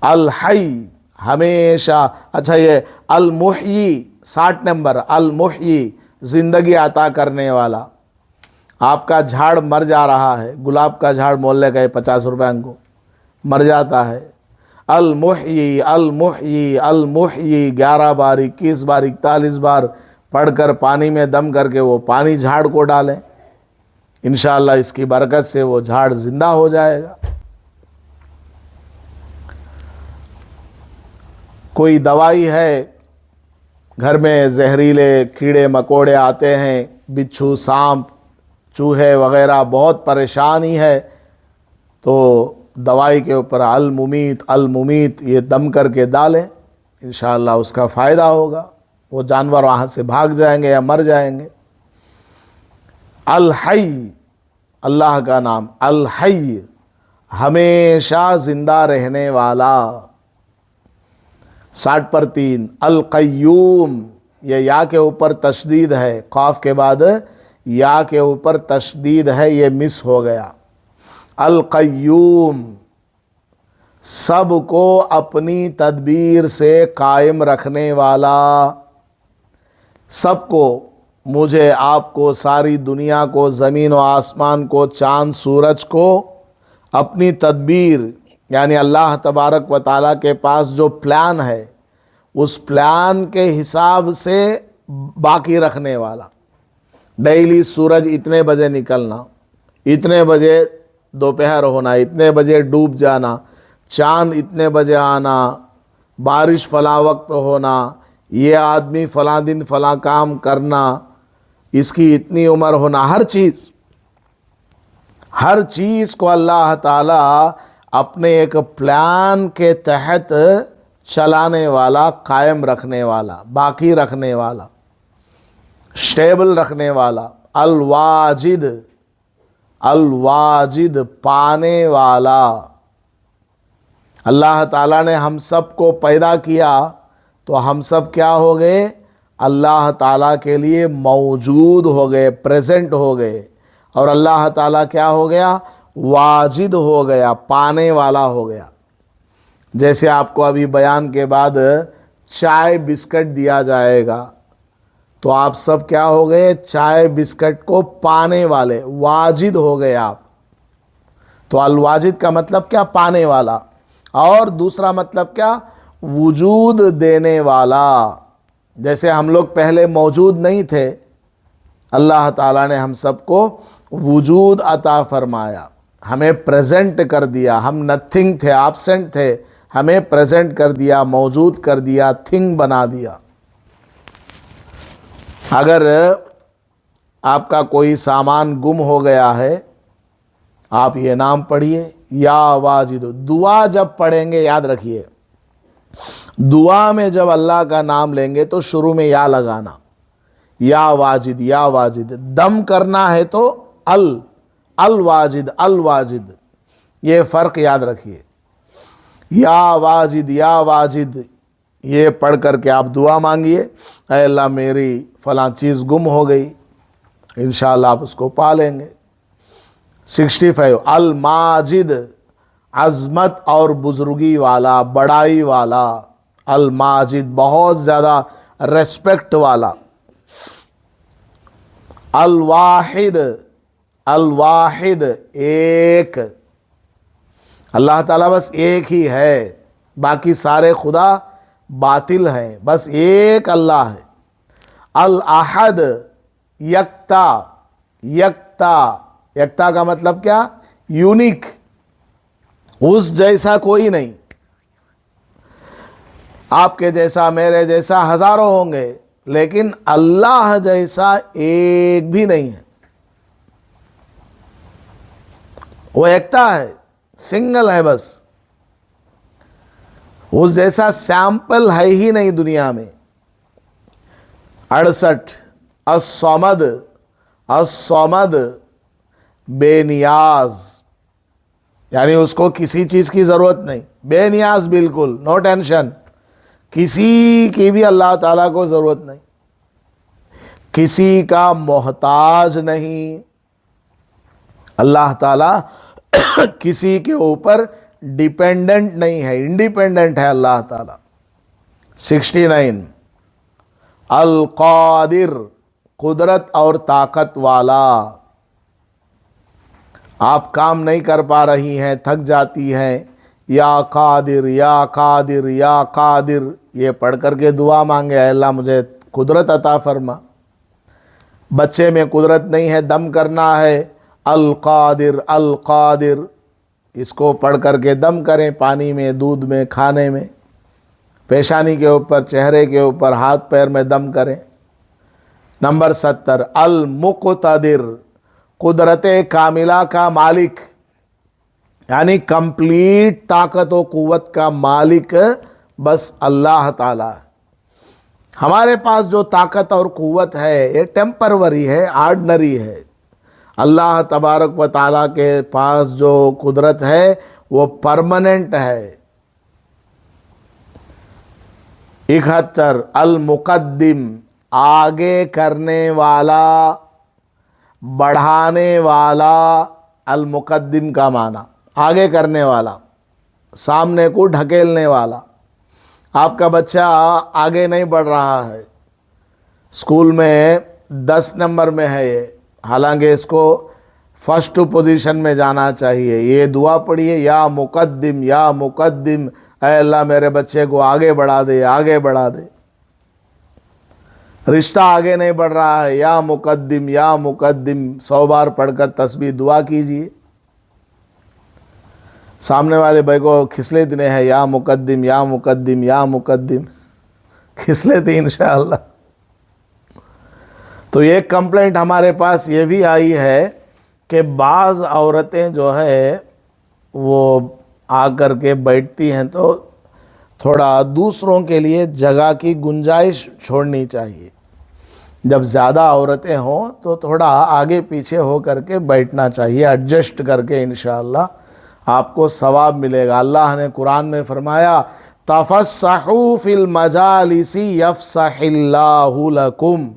الحی، ہمیشہ. اچھا یہ المحیی 60 نمبر، المحیی، زندگی عطا کرنے والا. آپ کا جھاڑ مر جا رہا ہے، گلاب کا جھاڑ مول کا 50 روپے کو مر جاتا ہے. المحیی المحیی المحیی 11 بار 21 بار 41 بار پڑھ کر پانی میں دم کر کے وہ پانی جھاڑ کو ڈالیں، انشاءاللہ اس کی برکت سے وہ جھاڑ زندہ ہو جائے گا. کوئی دوائی ہے، گھر میں زہریلے کیڑے مکوڑے آتے ہیں، بچھو، سانپ، چوہے وغیرہ، بہت پریشانی ہے، تو دوائی کے اوپر الممیت الممیت یہ دم کر کے ڈالیں، انشاءاللہ اس کا فائدہ ہوگا. وہ جانور وہاں سے بھاگ جائیں گے یا مر جائیں گے. الحی، اللہ کا نام. الحی، ہمیشہ زندہ رہنے والا. 60 پر 3 القیوم، یہ یا کے اوپر تشدید ہے، قاف کے بعد یا کے اوپر تشدید ہے، یہ مس ہو گیا۔ القیوم، سب کو اپنی تدبیر سے قائم رکھنے والا، سب کو، مجھے، آپ کو، ساری دنیا کو، زمین و آسمان کو، چاند سورج کو اپنی تدبیر یعنی اللہ تبارک و تعالیٰ کے پاس جو پلان ہے اس پلان کے حساب سے باقی رکھنے والا۔ ڈیلی سورج اتنے بجے نکلنا، اتنے بجے دوپہر ہونا، اتنے بجے ڈوب جانا، چاند اتنے بجے آنا، بارش فلاں وقت ہونا، یہ آدمی فلاں دن فلاں کام کرنا، اس کی اتنی عمر ہونا، ہر چیز کو اللہ تعالیٰ اپنے ایک پلان کے تحت چلانے والا، قائم رکھنے والا، باقی رکھنے والا، سٹیبل رکھنے والا۔ الواجد، الواجد، پانے والا۔ اللہ تعالیٰ نے ہم سب کو پیدا کیا تو ہم سب کیا ہو گئے؟ اللہ تعالیٰ کے لیے موجود ہو گئے، پریزنٹ ہو گئے، اور اللہ تعالیٰ کیا ہو گیا؟ واجد ہو گیا، پانے والا ہو گیا۔ جیسے آپ کو ابھی بیان کے بعد چائے بسکٹ دیا جائے گا تو آپ سب کیا ہو گئے؟ چائے بسکٹ کو پانے والے، واجد ہو گئے آپ۔ تو الواجد کا مطلب کیا؟ پانے والا۔ اور دوسرا مطلب کیا؟ وجود دینے والا۔ جیسے ہم لوگ پہلے موجود نہیں تھے، اللہ تعالیٰ نے ہم سب کو وجود عطا فرمایا، ہمیں پریزنٹ کر دیا۔ ہم نتھنگ تھے، ایبسنٹ تھے، ہمیں پریزنٹ کر دیا، موجود کر دیا، تھنگ بنا دیا۔ اگر آپ کا کوئی سامان گم ہو گیا ہے، آپ یہ نام پڑھیے، یا واجد۔ دعا جب پڑھیں گے یاد رکھیے، دعا میں جب اللہ کا نام لیں گے تو شروع میں یا لگانا، یا واجد، یا واجد۔ دم کرنا ہے تو الواجد، الواجد، یہ فرق یاد رکھیے۔ یا واجد، یا واجد، یہ پڑھ کر کے آپ دعا مانگیے، اے اللہ میری فلاں چیز گم ہو گئی، انشاءاللہ آپ اس کو پا لیں گے۔ 65 الماجد، عظمت اور بزرگی والا، بڑائی والا۔ الماجد، بہت زیادہ ریسپیکٹ والا۔ الواحد، الواحد، ایک، اللہ تعالیٰ بس ایک ہی ہے، باقی سارے خدا باطل ہیں، بس ایک اللہ ہے۔ الاحد، یکتا، یکتا، یکتا کا مطلب کیا؟ یونیک، اس جیسا کوئی نہیں۔ آپ کے جیسا، میرے جیسا ہزاروں ہوں گے، لیکن اللہ جیسا ایک بھی نہیں ہے۔ وہ یکتا ہے، سنگل ہے، بس اس جیسا سیمپل ہے ہی نہیں دنیا میں۔ 68 الصمد، الصمد، بے نیاز، یعنی اس کو کسی چیز کی ضرورت نہیں، بے نیاز، بالکل نو ٹینشن، کسی کی بھی اللہ تعالیٰ کو ضرورت نہیں، کسی کا محتاج نہیں۔ اللہ تعالیٰ کسی کے اوپر ڈیپینڈنٹ نہیں ہے، انڈیپینڈنٹ ہے اللہ تعالیٰ۔ 69 القادر، قدرت اور طاقت والا۔ آپ کام نہیں کر پا رہی ہیں، تھک جاتی ہیں، یا قادر، یا قادر، یا قادر، یہ پڑھ کر کے دعا مانگے، اے اللہ مجھے قدرت عطا فرما۔ بچے میں قدرت نہیں ہے، دم کرنا ہے، القادر، القادر، اس کو پڑھ کر کے دم کریں، پانی میں، دودھ میں، کھانے میں، پیشانی کے اوپر، چہرے کے اوپر، ہاتھ پیر میں دم کریں۔ نمبر 70 المقتدر، قدرت کاملہ کا مالک، یعنی کمپلیٹ طاقت و قوت کا مالک بس اللہ تعالیٰ ہے۔ ہمارے پاس جو طاقت اور قوت ہے یہ ٹیمپروری ہے، آرڈنری ہے۔ اللہ تبارک و تعالیٰ کے پاس جو قدرت ہے وہ پرماننٹ ہے۔ 71 المقدم آگے کرنے والا، بڑھانے والا۔ المقدم کا معنی آگے کرنے والا، سامنے کو ڈھکیلنے والا۔ آپ کا بچہ آگے نہیں بڑھ رہا ہے، اسکول میں 10 نمبر میں ہے یہ، حالانکہ اس کو فرسٹ پوزیشن میں جانا چاہیے۔ یہ دعا پڑھیے، یا مقدم یا مقدم، اے اللہ میرے بچے کو آگے بڑھا دے، آگے بڑھا دے۔ رشتہ آگے نہیں بڑھ رہا ہے، یا مقدم یا مقدم 100 بار پڑھ کر تسبیح دعا کیجیے۔ سامنے والے بھائی کو کھسلے دینے ہیں، یا مقدم یا مقدم یا مقدم، کھسلے تھے انشاءاللہ۔ تو یہ کمپلینٹ ہمارے پاس یہ بھی آئی ہے کہ بعض عورتیں جو ہے وہ آ کر کے بیٹھتی ہیں تو تھوڑا دوسروں کے لیے جگہ کی گنجائش چھوڑنی چاہیے۔ جب زیادہ عورتیں ہوں تو تھوڑا آگے پیچھے ہو کر کے بیٹھنا چاہیے، ایڈجسٹ کر کے، انشاءاللہ آپ کو ثواب ملے گا۔ اللہ نے قرآن میں فرمایا تفسحوا فی المجالس یفسح اللہ لکم،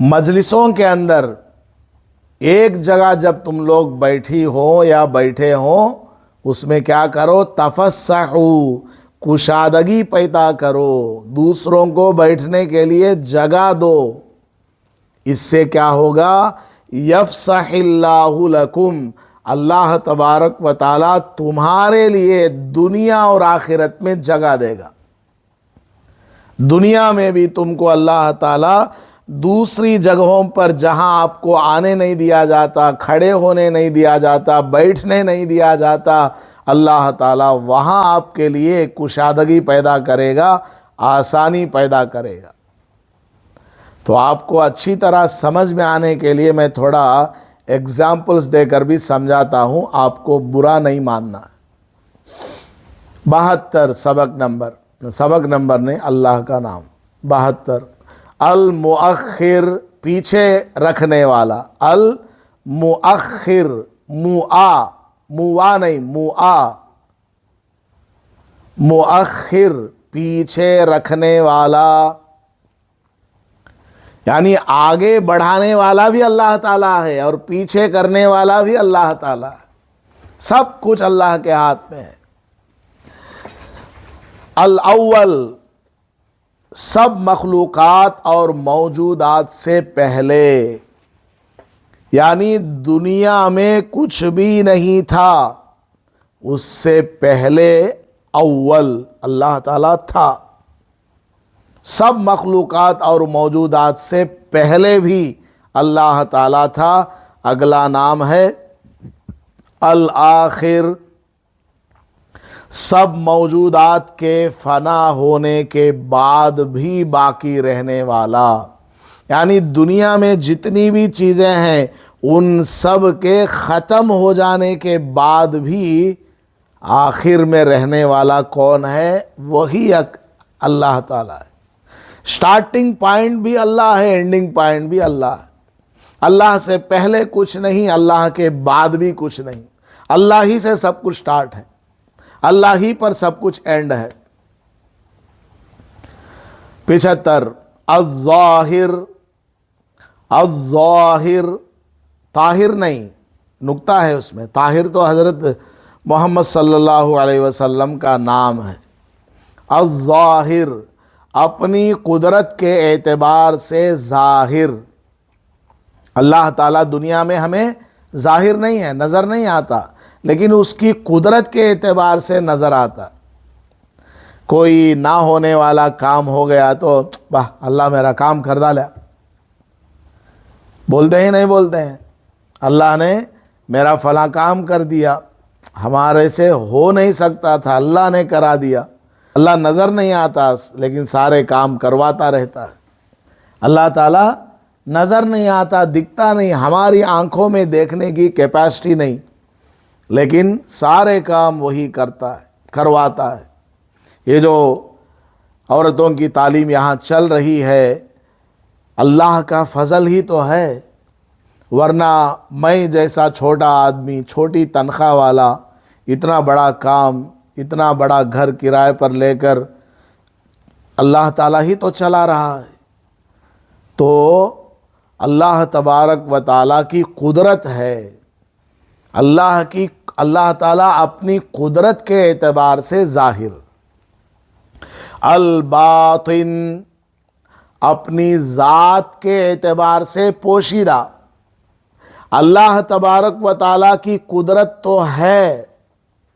مجلسوں کے اندر ایک جگہ جب تم لوگ بیٹھی ہو یا بیٹھے ہوں، اس میں کیا کرو؟ تفسحوا، کشادگی پیدا کرو، دوسروں کو بیٹھنے کے لیے جگہ دو۔ اس سے کیا ہوگا؟ یفسح اللہ لکم، اللہ تبارک و تعالی تمہارے لیے دنیا اور آخرت میں جگہ دے گا۔ دنیا میں بھی تم کو اللہ تعالی دوسری جگہوں پر جہاں آپ کو آنے نہیں دیا جاتا، کھڑے ہونے نہیں دیا جاتا، بیٹھنے نہیں دیا جاتا، اللہ تعالیٰ وہاں آپ کے لیے کشادگی پیدا کرے گا، آسانی پیدا کرے گا۔ تو آپ کو اچھی طرح سمجھ میں آنے کے لیے میں تھوڑا ایگزامپلز دے کر بھی سمجھاتا ہوں، آپ کو برا نہیں ماننا۔ 72 سبق نمبر نے اللہ کا نام 72 المؤخر، پیچھے رکھنے والا۔ المؤخر، موا نہیں، مؤخر، پیچھے رکھنے والا، یعنی آگے بڑھانے والا بھی اللہ تعالیٰ ہے اور پیچھے کرنے والا بھی اللہ تعالیٰ ہے۔ سب کچھ اللہ کے ہاتھ میں ہے۔ الاول، سب مخلوقات اور موجودات سے پہلے، یعنی دنیا میں کچھ بھی نہیں تھا، اس سے پہلے اول اللہ تعالیٰ تھا۔ سب مخلوقات اور موجودات سے پہلے بھی اللہ تعالیٰ تھا۔ اگلا نام ہے الآخر، سب موجودات کے فنا ہونے کے بعد بھی باقی رہنے والا، یعنی دنیا میں جتنی بھی چیزیں ہیں ان سب کے ختم ہو جانے کے بعد بھی آخر میں رہنے والا کون ہے؟ وہی اللہ تعالیٰ ہے۔ سٹارٹنگ پوائنٹ بھی اللہ ہے، اینڈنگ پوائنٹ بھی اللہ ہے۔ اللہ سے پہلے کچھ نہیں، اللہ کے بعد بھی کچھ نہیں، اللہ ہی سے سب کچھ سٹارٹ ہے، اللہ ہی پر سب کچھ اینڈ ہے۔ 75 الظاہر، الظاہر، طاہر نہیں، نکتہ ہے اس میں، طاہر تو حضرت محمد صلی اللہ علیہ وسلم کا نام ہے۔ الظاہر، اپنی قدرت کے اعتبار سے ظاہر۔ اللہ تعالیٰ دنیا میں ہمیں ظاہر نہیں ہے، نظر نہیں آتا، لیکن اس کی قدرت کے اعتبار سے نظر آتا۔ کوئی نہ ہونے والا کام ہو گیا تو واہ اللہ میرا کام کر ڈالا، بولتے ہیں نہیں بولتے ہیں؟ اللہ نے میرا فلاں کام کر دیا، ہمارے سے ہو نہیں سکتا تھا، اللہ نے کرا دیا۔ اللہ نظر نہیں آتا لیکن سارے کام کرواتا رہتا ہے۔ اللہ تعالیٰ نظر نہیں آتا، دکھتا نہیں، ہماری آنکھوں میں دیکھنے کی کیپیسٹی نہیں، لیکن سارے کام وہی کرتا ہے، کرواتا ہے۔ یہ جو عورتوں کی تعلیم یہاں چل رہی ہے، اللہ کا فضل ہی تو ہے، ورنہ میں جیسا چھوٹا آدمی، چھوٹی تنخواہ والا اتنا بڑا کام اتنا بڑا گھر کرائے پر لے کر اللہ تعالیٰ ہی تو چلا رہا ہے۔ تو اللہ تبارک و تعالیٰ کی قدرت ہے، اللہ تعالیٰ اپنی قدرت کے اعتبار سے ظاہر، الباطن اپنی ذات کے اعتبار سے پوشیدہ۔ اللہ تبارک و تعالیٰ کی قدرت تو ہے،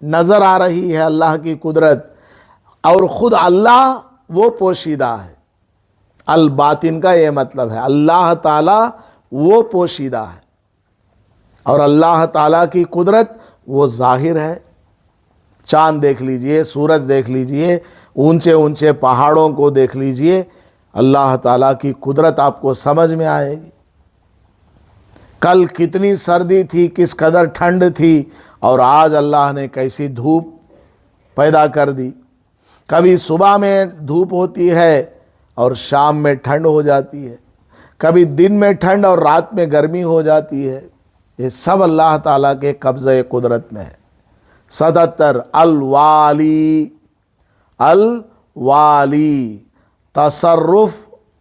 نظر آ رہی ہے اللہ کی قدرت، اور خود اللہ وہ پوشیدہ ہے۔ الباطن کا یہ مطلب ہے اللہ تعالیٰ وہ پوشیدہ ہے، اور اللہ تعالیٰ کی قدرت وہ ظاہر ہے۔ چاند دیکھ لیجئے، سورج دیکھ لیجئے، اونچے اونچے پہاڑوں کو دیکھ لیجئے، اللہ تعالیٰ کی قدرت آپ کو سمجھ میں آئے گی۔ کل کتنی سردی تھی، کس قدر ٹھنڈ تھی، اور آج اللہ نے کیسی دھوپ پیدا کر دی۔ کبھی صبح میں دھوپ ہوتی ہے اور شام میں ٹھنڈ ہو جاتی ہے، کبھی دن میں ٹھنڈ اور رات میں گرمی ہو جاتی ہے۔ یہ سب اللہ تعالیٰ کے قبضہ قدرت میں ہے۔ 77 الوالی، الوالی تصرف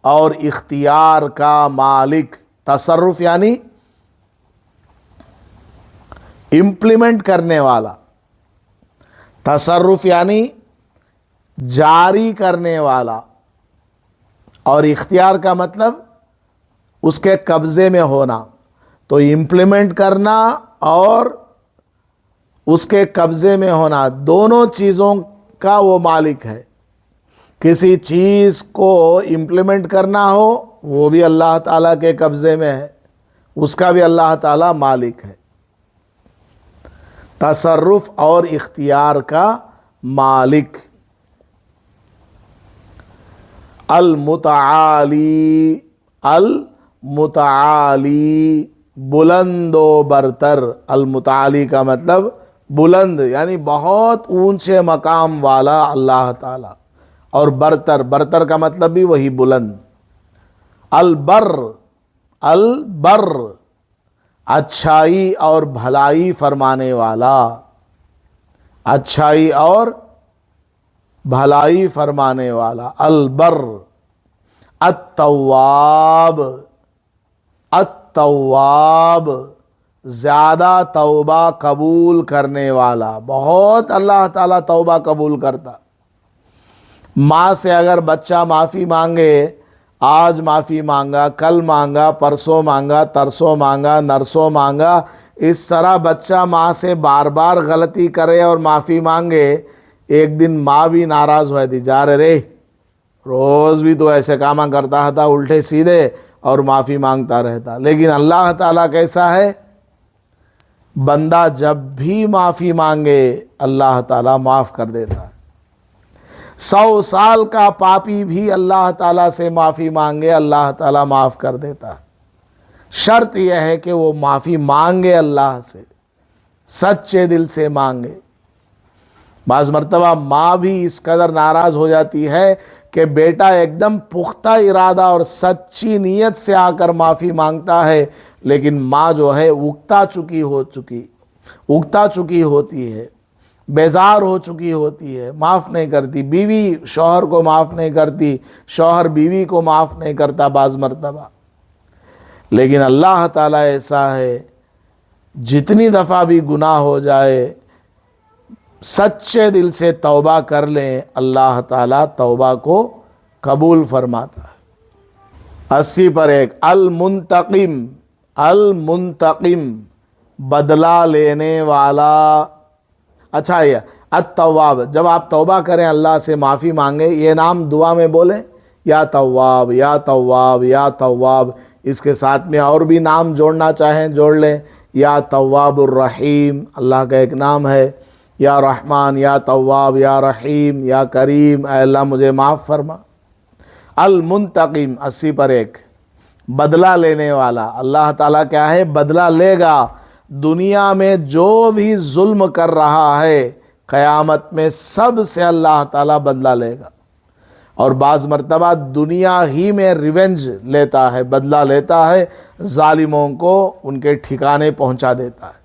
اور اختیار کا مالک۔ تصرف یعنی امپلیمنٹ کرنے والا، تصرف یعنی جاری کرنے والا، اور اختیار کا مطلب اس کے قبضے میں ہونا۔ تو امپلیمنٹ کرنا اور اس کے قبضے میں ہونا، دونوں چیزوں کا وہ مالک ہے۔ کسی چیز کو امپلیمنٹ کرنا ہو وہ بھی اللہ تعالیٰ کے قبضے میں ہے، اس کا بھی اللہ تعالیٰ مالک ہے۔ تصرف اور اختیار کا مالک۔ المتعالی، المتعالی بلند و برتر۔ المتعالی کا مطلب بلند، یعنی بہت اونچے مقام والا اللہ تعالیٰ، اور برتر، برتر کا مطلب بھی وہی بلند۔ البر، البر اچھائی اور بھلائی فرمانے والا، اچھائی اور بھلائی فرمانے والا۔ البر، التواب، التواب زیادہ توبہ قبول کرنے والا، بہت اللہ تعالیٰ توبہ قبول کرتا۔ ماں سے اگر بچہ معافی مانگے، آج معافی مانگا، کل مانگا، پرسوں مانگا، ترسوں مانگا، نرسوں مانگا، اس طرح بچہ ماں سے بار بار غلطی کرے اور معافی مانگے، ایک دن ماں بھی ناراض ہوئی تھی، جا رے روز بھی تو ایسے کام کرتا تھا الٹے سیدھے اور معافی مانگتا رہتا۔ لیکن اللہ تعالیٰ کیسا ہے؟ بندہ جب بھی معافی مانگے اللہ تعالیٰ معاف کر دیتا ہے۔ 100 سال کا پاپی بھی اللہ تعالیٰ سے معافی مانگے اللہ تعالیٰ معاف کر دیتا ہے۔ شرط یہ ہے کہ وہ معافی مانگے اللہ سے، سچے دل سے مانگے۔ بعض مرتبہ ماں بھی اس قدر ناراض ہو جاتی ہے کہ بیٹا ایک دم پختہ ارادہ اور سچی نیت سے آ کر معافی مانگتا ہے، لیکن ماں جو ہے اکتا چکی ہوتی ہے، بیزار ہو چکی ہوتی ہے، معاف نہیں کرتی۔ بیوی شوہر کو معاف نہیں کرتی، شوہر بیوی کو معاف نہیں کرتا بعض مرتبہ۔ لیکن اللہ تعالیٰ ایسا ہے، جتنی دفعہ بھی گناہ ہو جائے، سچے دل سے توبہ کر لیں، اللہ تعالیٰ توبہ کو قبول فرماتا ہے۔ 80 پر 1 المنتقم، المنتقم بدلہ لینے والا۔ اچھا، یہ التواب، جب آپ توبہ کریں اللہ سے معافی مانگیں، یہ نام دعا میں بولیں، یا تواب، یا تواب، یا تواب۔ اس کے ساتھ میں اور بھی نام جوڑنا چاہیں جوڑ لیں، یا تواب الرحیم اللہ کا ایک نام ہے، یا رحمان، یا تواب، یا رحیم، یا کریم، اے اللہ مجھے معاف فرما۔ المنتقم 80 پر 1 بدلہ لینے والا۔ اللہ تعالیٰ کیا ہے؟ بدلہ لے گا۔ دنیا میں جو بھی ظلم کر رہا ہے، قیامت میں سب سے اللہ تعالیٰ بدلہ لے گا، اور بعض مرتبہ دنیا ہی میں ریونج لیتا ہے، بدلہ لیتا ہے، ظالموں کو ان کے ٹھکانے پہنچا دیتا ہے۔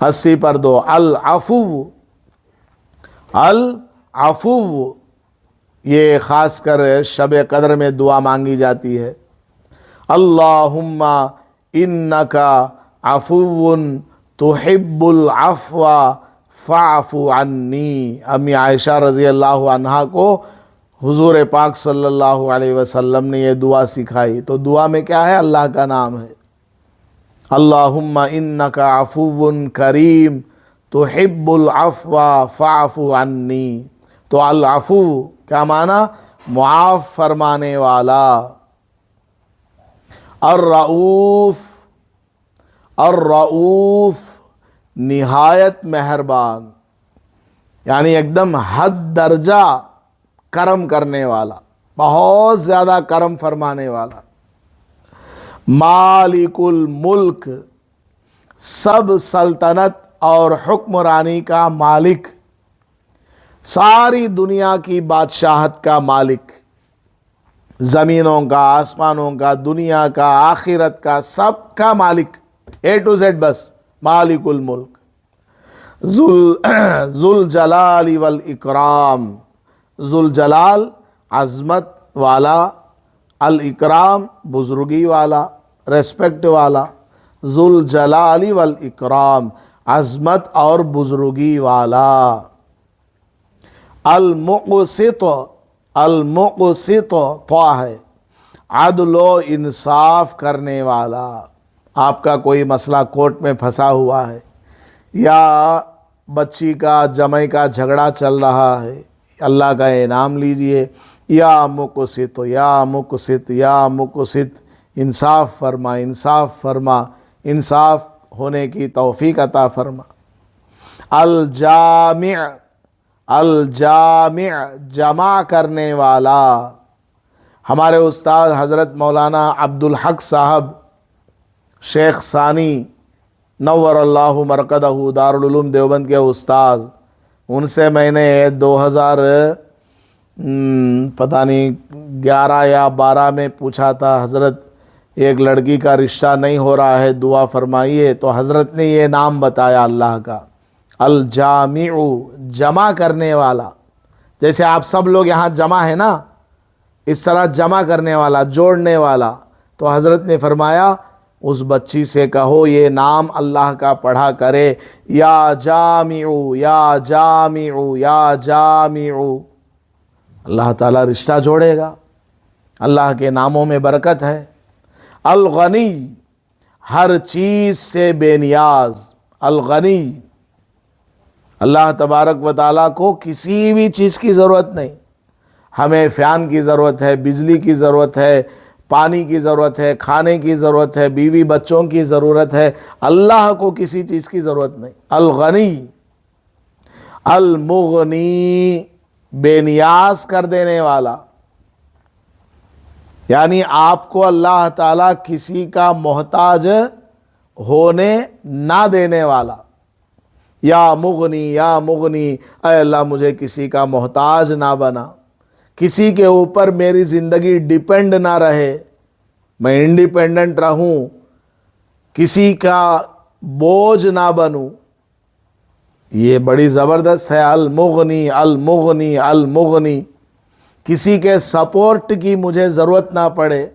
80 پر 2 العفو، العفو، یہ خاص کر شب قدر میں دعا مانگی جاتی ہے۔ اللہم انک عفو تحب العفو فاعف عنی۔ امی عائشہ رضی اللہ عنہا کو حضور پاک صلی اللہ علیہ وسلم نے یہ دعا سکھائی۔ تو دعا میں کیا ہے؟ اللہ کا نام ہے۔ اللہم انک عفو کریم تحب العفو فاعف عنی۔ تو العفو کیا معنی؟ معاف فرمانے والا۔ الرؤوف، الرؤوف نہایت مہربان، یعنی ایک دم حد درجہ کرم کرنے والا، بہت زیادہ کرم فرمانے والا۔ مالک الملک، سب سلطنت اور حکمرانی کا مالک، ساری دنیا کی بادشاہت کا مالک، زمینوں کا، آسمانوں کا، دنیا کا، آخرت کا، سب کا مالک، اے ٹو زیڈ بس مالک الملک۔ ذوالجلال والاکرام، ذوالجلال عظمت والا، الاکرام بزرگی والا، ریسپیکٹ والا۔ ذوالجلال والاکرام عظمت اور بزرگی والا۔ المقسط، المقسط تو ہے عدل و انصاف کرنے والا۔ آپ کا کوئی مسئلہ کورٹ میں پھنسا ہوا ہے، یا بچی کا جمعے کا جھگڑا چل رہا ہے، اللہ کا انعام لیجئے، یا مقسط، یا مقسط، یا مقسط، انصاف فرما، انصاف فرما، انصاف ہونے کی توفیق عطا فرما۔ الجامع، الجامع جمع کرنے والا۔ ہمارے استاد حضرت مولانا عبدالحق صاحب شیخ ثانی نور اللہ مرقدہ دارالعلوم دیوبند کے استاذ، ان سے میں نے 2000 پتہ نہیں 11 یا 12 میں پوچھا تھا، حضرت ایک لڑکی کا رشتہ نہیں ہو رہا ہے، دعا فرمائیے۔ تو حضرت نے یہ نام بتایا اللہ کا، الجامع جمع کرنے والا۔ جیسے آپ سب لوگ یہاں جمع ہیں نا، اس طرح جمع کرنے والا، جوڑنے والا۔ تو حضرت نے فرمایا اس بچی سے کہو یہ نام اللہ کا پڑھا کرے، یا جامع، یا جامع، یا جامع۔ اللہ تعالیٰ رشتہ جوڑے گا، اللہ کے ناموں میں برکت ہے۔ الغنی، ہر چیز سے بے نیاز، الغنی، اللہ تبارک و تعالیٰ کو کسی بھی چیز کی ضرورت نہیں۔ ہمیں فین کی ضرورت ہے، بجلی کی ضرورت ہے، پانی کی ضرورت ہے، کھانے کی ضرورت ہے، بیوی بچوں کی ضرورت ہے، اللہ کو کسی چیز کی ضرورت نہیں۔ الغنی، المغنی بے نیاز کر دینے والا، یعنی آپ کو اللہ تعالیٰ کسی کا محتاج ہونے نہ دینے والا۔ یا مغنی، یا مغنی، اے اللہ مجھے کسی کا محتاج نہ بنا، کسی کے اوپر میری زندگی ڈیپینڈ نہ رہے، میں انڈیپینڈنٹ رہوں، کسی کا بوجھ نہ بنوں۔ یہ بڑی زبردست ہے، المغنی، المغنی، المغنی، کسی کے سپورٹ کی مجھے ضرورت نہ پڑے،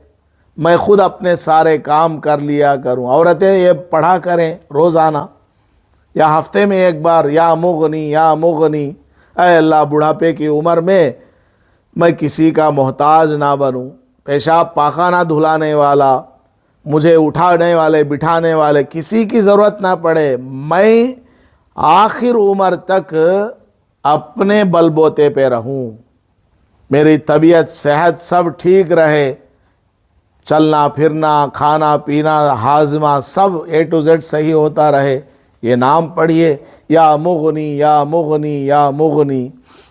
میں خود اپنے سارے کام کر لیا کروں۔ عورتیں یہ پڑھا کریں روزانہ یا ہفتے میں ایک بار، یا مغنی، یا مغنی، اے اللہ بڑھاپے کی عمر میں کسی کا محتاج نہ بنوں، پیشاب پاخانہ دھلانے والا، مجھے اٹھانے والے بٹھانے والے کسی کی ضرورت نہ پڑے، میں آخر عمر تک اپنے بل بوتے پہ رہوں، میری طبیعت صحت سب ٹھیک رہے، چلنا پھرنا، کھانا پینا، ہاضمہ سب اے ٹو زیڈ صحیح ہوتا رہے۔ یہ نام پڑھیے، یا مغنی، یا مغنی، یا مغنی۔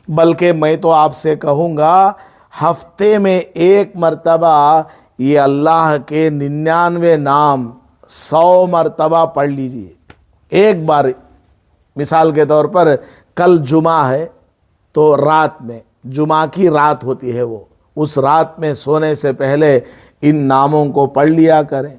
بلکہ میں تو آپ سے کہوں گا ہفتے میں ایک مرتبہ یہ اللہ کے 99 نام 100 مرتبہ پڑھ لیجئے ایک بار۔ مثال کے طور پر کل جمعہ ہے تو رات میں، جمعہ کی رات ہوتی ہے، وہ اس رات میں سونے سے پہلے ان ناموں کو پڑھ لیا کریں۔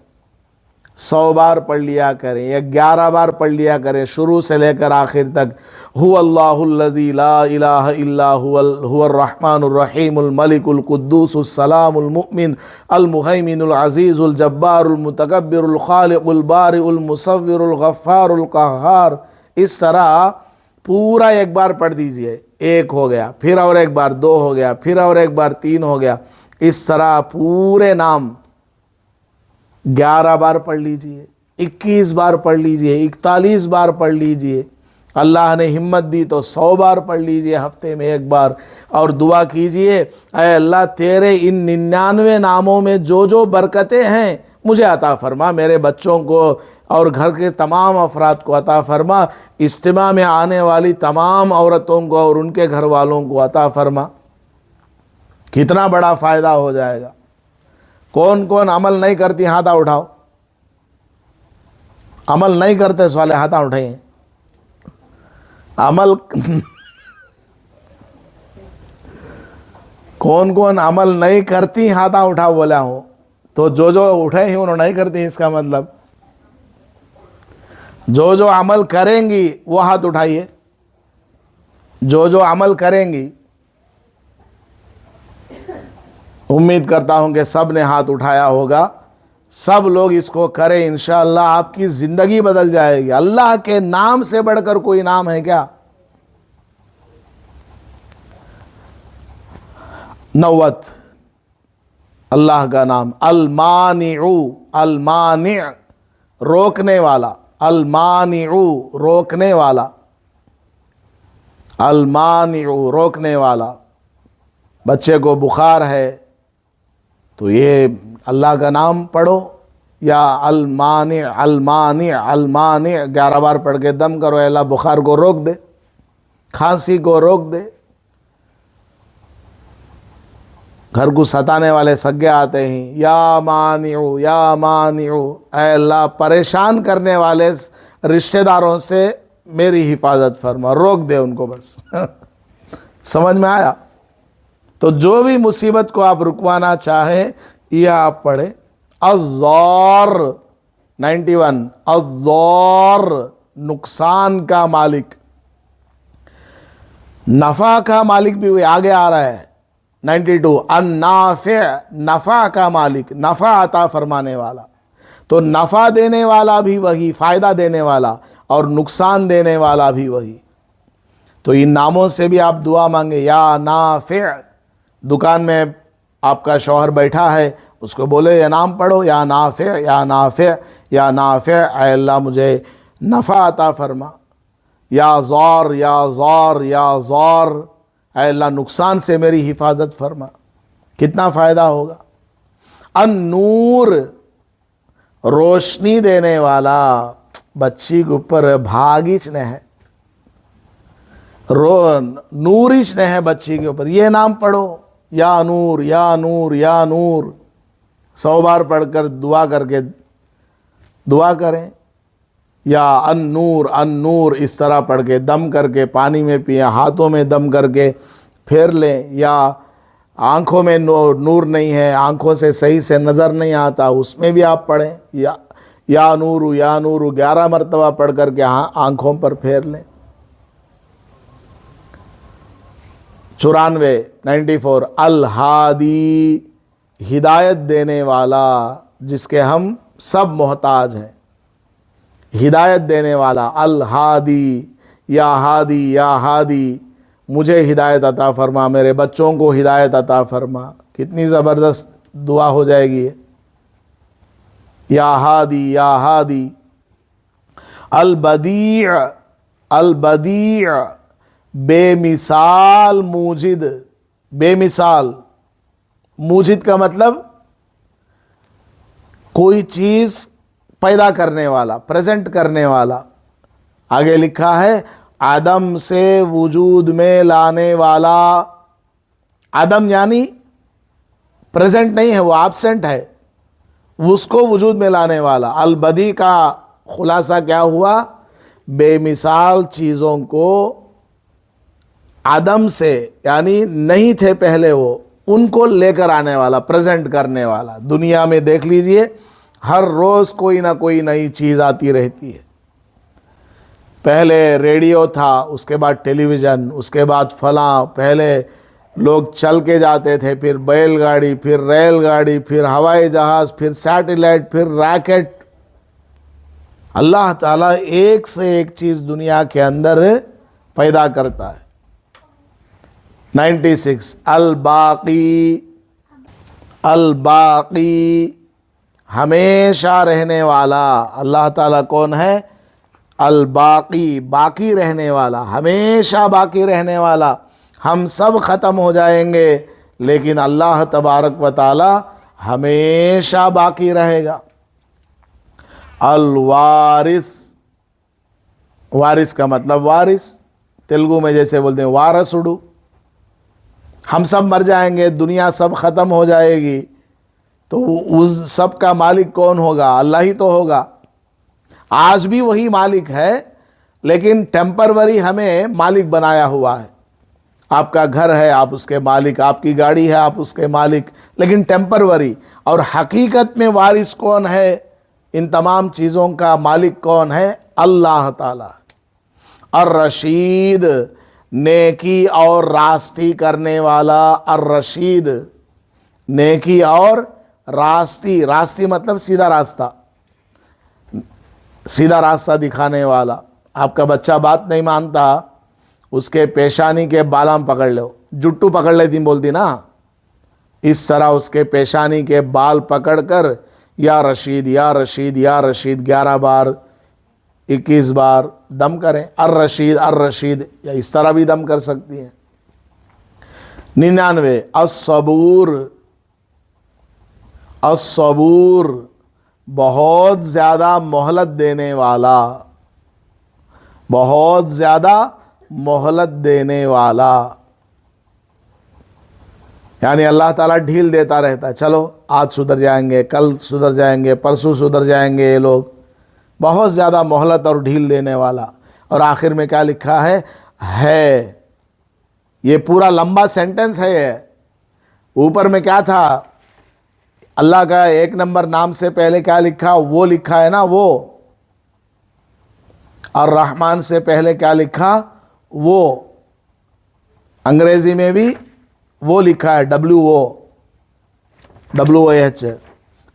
100 بار پڑھ لیا کریں یا 11 بار پڑھ لیا کریں شروع سے لے کر آخر تک. هو اللہ الذی لا الہ الا هو الرحمن الرحیم الملک القدوس السلام المؤمن المہیمن العزیز الجبار المتکبر الخالق البارئ المصور الغفار القہار. اس طرح پورا ایک بار پڑھ دیجئے. 1 ہو گیا، پھر اور ایک بار 2 ہو گیا، پھر اور ایک بار 3 ہو گیا. اس طرح پورے نام 11 بار پڑھ لیجئے، 21 بار پڑھ لیجئے، 41 بار پڑھ لیجئے. اللہ نے ہمت دی تو 100 بار پڑھ لیجئے ہفتے میں ایک بار. اور دعا کیجئے اے اللہ تیرے ان 99 ناموں میں جو جو برکتیں ہیں مجھے عطا فرما، میرے بچوں کو اور گھر کے تمام افراد کو عطا فرما، اجتماع میں آنے والی تمام عورتوں کو اور ان کے گھر والوں کو عطا فرما. کتنا بڑا فائدہ ہو جائے گا. کون کون عمل نہیں کرتی ہاتھ اٹھاؤ. عمل نہیں کرتے اس والے ہاتھ اٹھائیں. عمل کون کون عمل نہیں کرتی ہاتھ اٹھاؤ بولا ہوں. تو جو اٹھے ہی انہوں نہیں کرتی، اس کا مطلب جو عمل کریں گی وہ ہاتھ اٹھائیے. جو عمل کریں گی، امید کرتا ہوں کہ سب نے ہاتھ اٹھایا ہوگا. سب لوگ اس کو کریں، انشاءاللہ آپ کی زندگی بدل جائے گی. اللہ کے نام سے بڑھ کر کوئی نام ہے کیا؟ 90 اللہ کا نام المانع. المانع روکنے والا. المانع روکنے والا. المانع روکنے والا. بچے کو بخار ہے تو یہ اللہ کا نام پڑھو، یا المانع المانع المانع 11 بار پڑھ کے دم کرو. اے اللہ بخار کو روک دے، کھانسی کو روک دے. گھر کو ستانے والے سگے آتے ہیں، یا مانع یا مانع. اے اللہ پریشان کرنے والے رشتہ داروں سے میری حفاظت فرما، روک دے ان کو بس. سمجھ میں آیا؟ تو جو بھی مصیبت کو آپ رکوانا چاہیں یہ آپ پڑھیں. الضار 91 الضار نقصان کا مالک. نفع کا مالک بھی وہی آگے آ رہا ہے 92 النافع نفع کا مالک، نفع عطا فرمانے والا. تو نفع دینے والا بھی وہی، فائدہ دینے والا، اور نقصان دینے والا بھی وہی. تو ان ناموں سے بھی آپ دعا مانگے. یا نافع، دکان میں آپ کا شوہر بیٹھا ہے اس کو بولے یہ نام پڑھو، یا نافع یا نافع یا نافع. اے اللہ مجھے نفع عطا فرما. یا ضار یا ضار یا ضار. اے اللہ نقصان سے میری حفاظت فرما. کتنا فائدہ ہوگا. النور روشنی دینے والا. بچی کے اوپر بھاگیچ نے ہے، نورچ نے ہے بچی کے اوپر. یہ نام پڑھو، یا نور یا نور یا نور. 100 بار پڑھ کر دعا کریں. یا النور النور اس طرح پڑھ کے دم کر کے پانی میں پئیں، ہاتھوں میں دم کر کے پھیر لیں. یا آنکھوں میں نور نہیں ہے، آنکھوں سے صحیح سے نظر نہیں آتا، اس میں بھی آپ پڑھیں. یا نور یا نور 11 مرتبہ پڑھ کر کے آنکھوں پر پھیر لیں. 94 الہادی ہدایت دینے والا، جس کے ہم سب محتاج ہیں. ہدایت دینے والا الہادی. یا ہادی یا ہادی مجھے ہدایت عطا فرما، میرے بچوں کو ہدایت عطا فرما. کتنی زبردست دعا ہو جائے گی. یا ہادی یا ہادی. البدیع البدیع بے مثال موجد. بے مثال موجد کا مطلب کوئی چیز پیدا کرنے والا، پریزنٹ کرنے والا. آگے لکھا ہے عدم سے وجود میں لانے والا. عدم یعنی پریزنٹ نہیں ہے، وہ ایبسنٹ ہے، اس کو وجود میں لانے والا. البدی کا خلاصہ کیا ہوا؟ بے مثال چیزوں کو عدم سے یعنی نہیں تھے پہلے وہ، ان کو لے کر آنے والا، پریزنٹ کرنے والا. دنیا میں دیکھ لیجئے ہر روز کوئی نہ کوئی نئی چیز آتی رہتی ہے. پہلے ریڈیو تھا، اس کے بعد ٹیلی ویژن، اس کے بعد فلاں. پہلے لوگ چل کے جاتے تھے، پھر بیل گاڑی، پھر ریل گاڑی، پھر ہوائی جہاز، پھر سیٹلائٹ، پھر راکٹ. اللہ تعالیٰ ایک سے ایک چیز دنیا کے اندر پیدا کرتا ہے. 96 الباقی، الباقی ہمیشہ رہنے والا. اللہ تعالیٰ کون ہے؟ الباقی، باقی رہنے والا، ہمیشہ باقی رہنے والا. ہم سب ختم ہو جائیں گے لیکن اللہ تبارک و تعالی ہمیشہ باقی رہے گا. الوارث، وارث کا مطلب وارث، تیلگو میں جیسے بولتے ہیں وارثوڈو. ہم سب مر جائیں گے، دنیا سب ختم ہو جائے گی، تو اس سب کا مالک کون ہوگا؟ اللہ ہی تو ہوگا. آج بھی وہی مالک ہے لیکن ٹیمپروری ہمیں مالک بنایا ہوا ہے. آپ کا گھر ہے، آپ اس کے مالک، آپ کی گاڑی ہے، آپ اس کے مالک، لیکن ٹیمپروری. اور حقیقت میں وارث کون ہے؟ ان تمام چیزوں کا مالک کون ہے؟ اللہ تعالی. الرشید، نیکی اور راستی کرنے والا. الرشید، نیکی اور راستی. راستی مطلب سیدھا راستہ، سیدھا راستہ دکھانے والا. آپ کا بچہ بات نہیں مانتا، اس کے پیشانی کے بالام پکڑ لو، جٹو پکڑ لیتی بولتی نا، اس طرح اس کے پیشانی کے بال پکڑ کر یا رشید یا رشید یا رشید 11 بار 21 بار دم کریں. الرشید الرشید، یا اس طرح بھی دم کر سکتی ہیں. 99 الصبور، الصبور بہت زیادہ مہلت دینے والا، بہت زیادہ مہلت دینے والا. یعنی اللہ تعالیٰ ڈھیل دیتا رہتا ہے، چلو آج سدھر جائیں گے، کل سدھر جائیں گے، پرسوں سدھر جائیں گے. یہ لوگ بہت زیادہ مہلت اور ڈھیل دینے والا. اور آخر میں کیا لکھا ہے؟ یہ پورا لمبا سینٹنس ہے. یہ اوپر میں کیا تھا؟ اللہ کا 1 نمبر نام سے پہلے کیا لکھا؟ وہ لکھا ہے نا، وہ. الرحمن سے پہلے کیا لکھا؟ وہ. انگریزی میں بھی وہ لکھا ہے، WOH.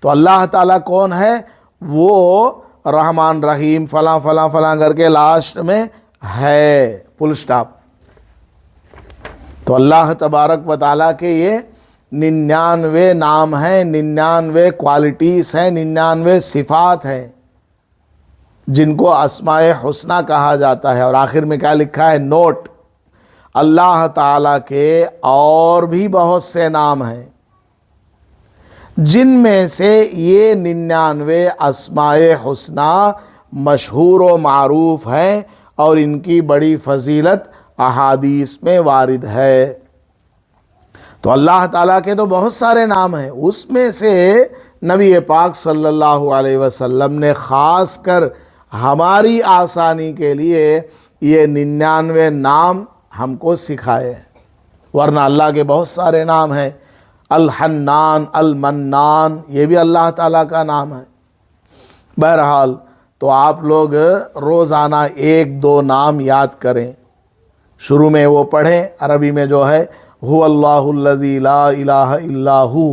تو اللہ تعالیٰ کون ہے؟ وہ رحمان رحیم فلاں فلاں فلاں کر کے لاسٹ میں ہے، فل سٹاپ. تو اللہ تبارک و تعالیٰ کے یہ 99 نام ہیں، 99 کوالٹیز ہیں، 99 صفات ہیں جن کو اسماء حسنہ کہا جاتا ہے. اور آخر میں کیا لکھا ہے؟ نوٹ. اللہ تعالیٰ کے اور بھی بہت سے نام ہیں جن میں سے یہ 99 اسماء حسنہ مشہور و معروف ہیں اور ان کی بڑی فضیلت احادیث میں وارد ہے. تو اللہ تعالیٰ کے تو بہت سارے نام ہیں، اس میں سے نبی پاک صلی اللہ علیہ وسلم نے خاص کر ہماری آسانی کے لیے یہ 99 نام ہم کو سکھائے. ورنہ اللہ کے بہت سارے نام ہیں. الحنان، المنان، یہ بھی اللہ تعالیٰ کا نام ہے. بہرحال تو آپ لوگ روزانہ 1-2 نام یاد کریں. شروع میں وہ پڑھیں، عربی میں جو ہے هو اللہ الذی لا الہ الا ہو.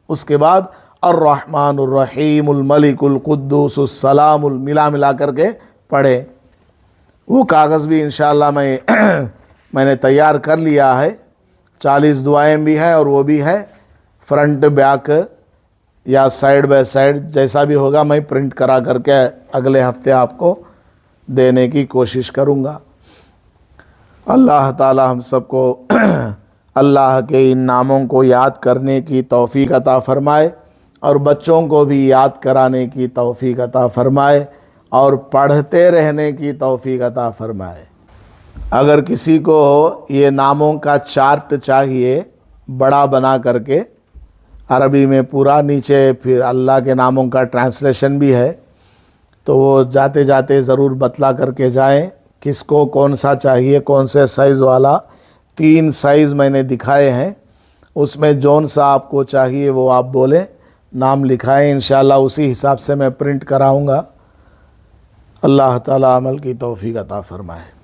اس کے بعد الرحمن الرحیم الملک القدوس السلام، ملا کر کے پڑھیں. وہ کاغذ بھی انشاءاللہ میں نے تیار کر لیا ہے. 40 دعائیں بھی ہیں اور وہ بھی ہے فرنٹ بیک یا سائیڈ بائی سائیڈ، جیسا بھی ہوگا میں پرنٹ کرا کر کے اگلے ہفتے آپ کو دینے کی کوشش کروں گا. اللہ تعالی ہم سب کو اللہ کے ان ناموں کو یاد کرنے کی توفیق عطا فرمائے اور بچوں کو بھی یاد کرانے کی توفیق عطا فرمائے اور پڑھتے رہنے کی توفیق عطا فرمائے. اگر کسی کو یہ ناموں کا چارٹ چاہیے بڑا بنا کر کے، عربی میں پورا، نیچے پھر اللہ کے ناموں کا ٹرانسلیشن بھی ہے، تو وہ جاتے جاتے ضرور بتلا کر کے جائیں کس کو کون سا چاہیے، کون سے سائز والا. 3 سائز میں نے دکھائے ہیں، اس میں جون سا آپ کو چاہیے وہ آپ بولیں، نام لکھا ہے، انشاءاللہ اسی حساب سے میں پرنٹ کراؤں گا۔ اللہ تعالی عمل کی توفیق عطا فرمائے۔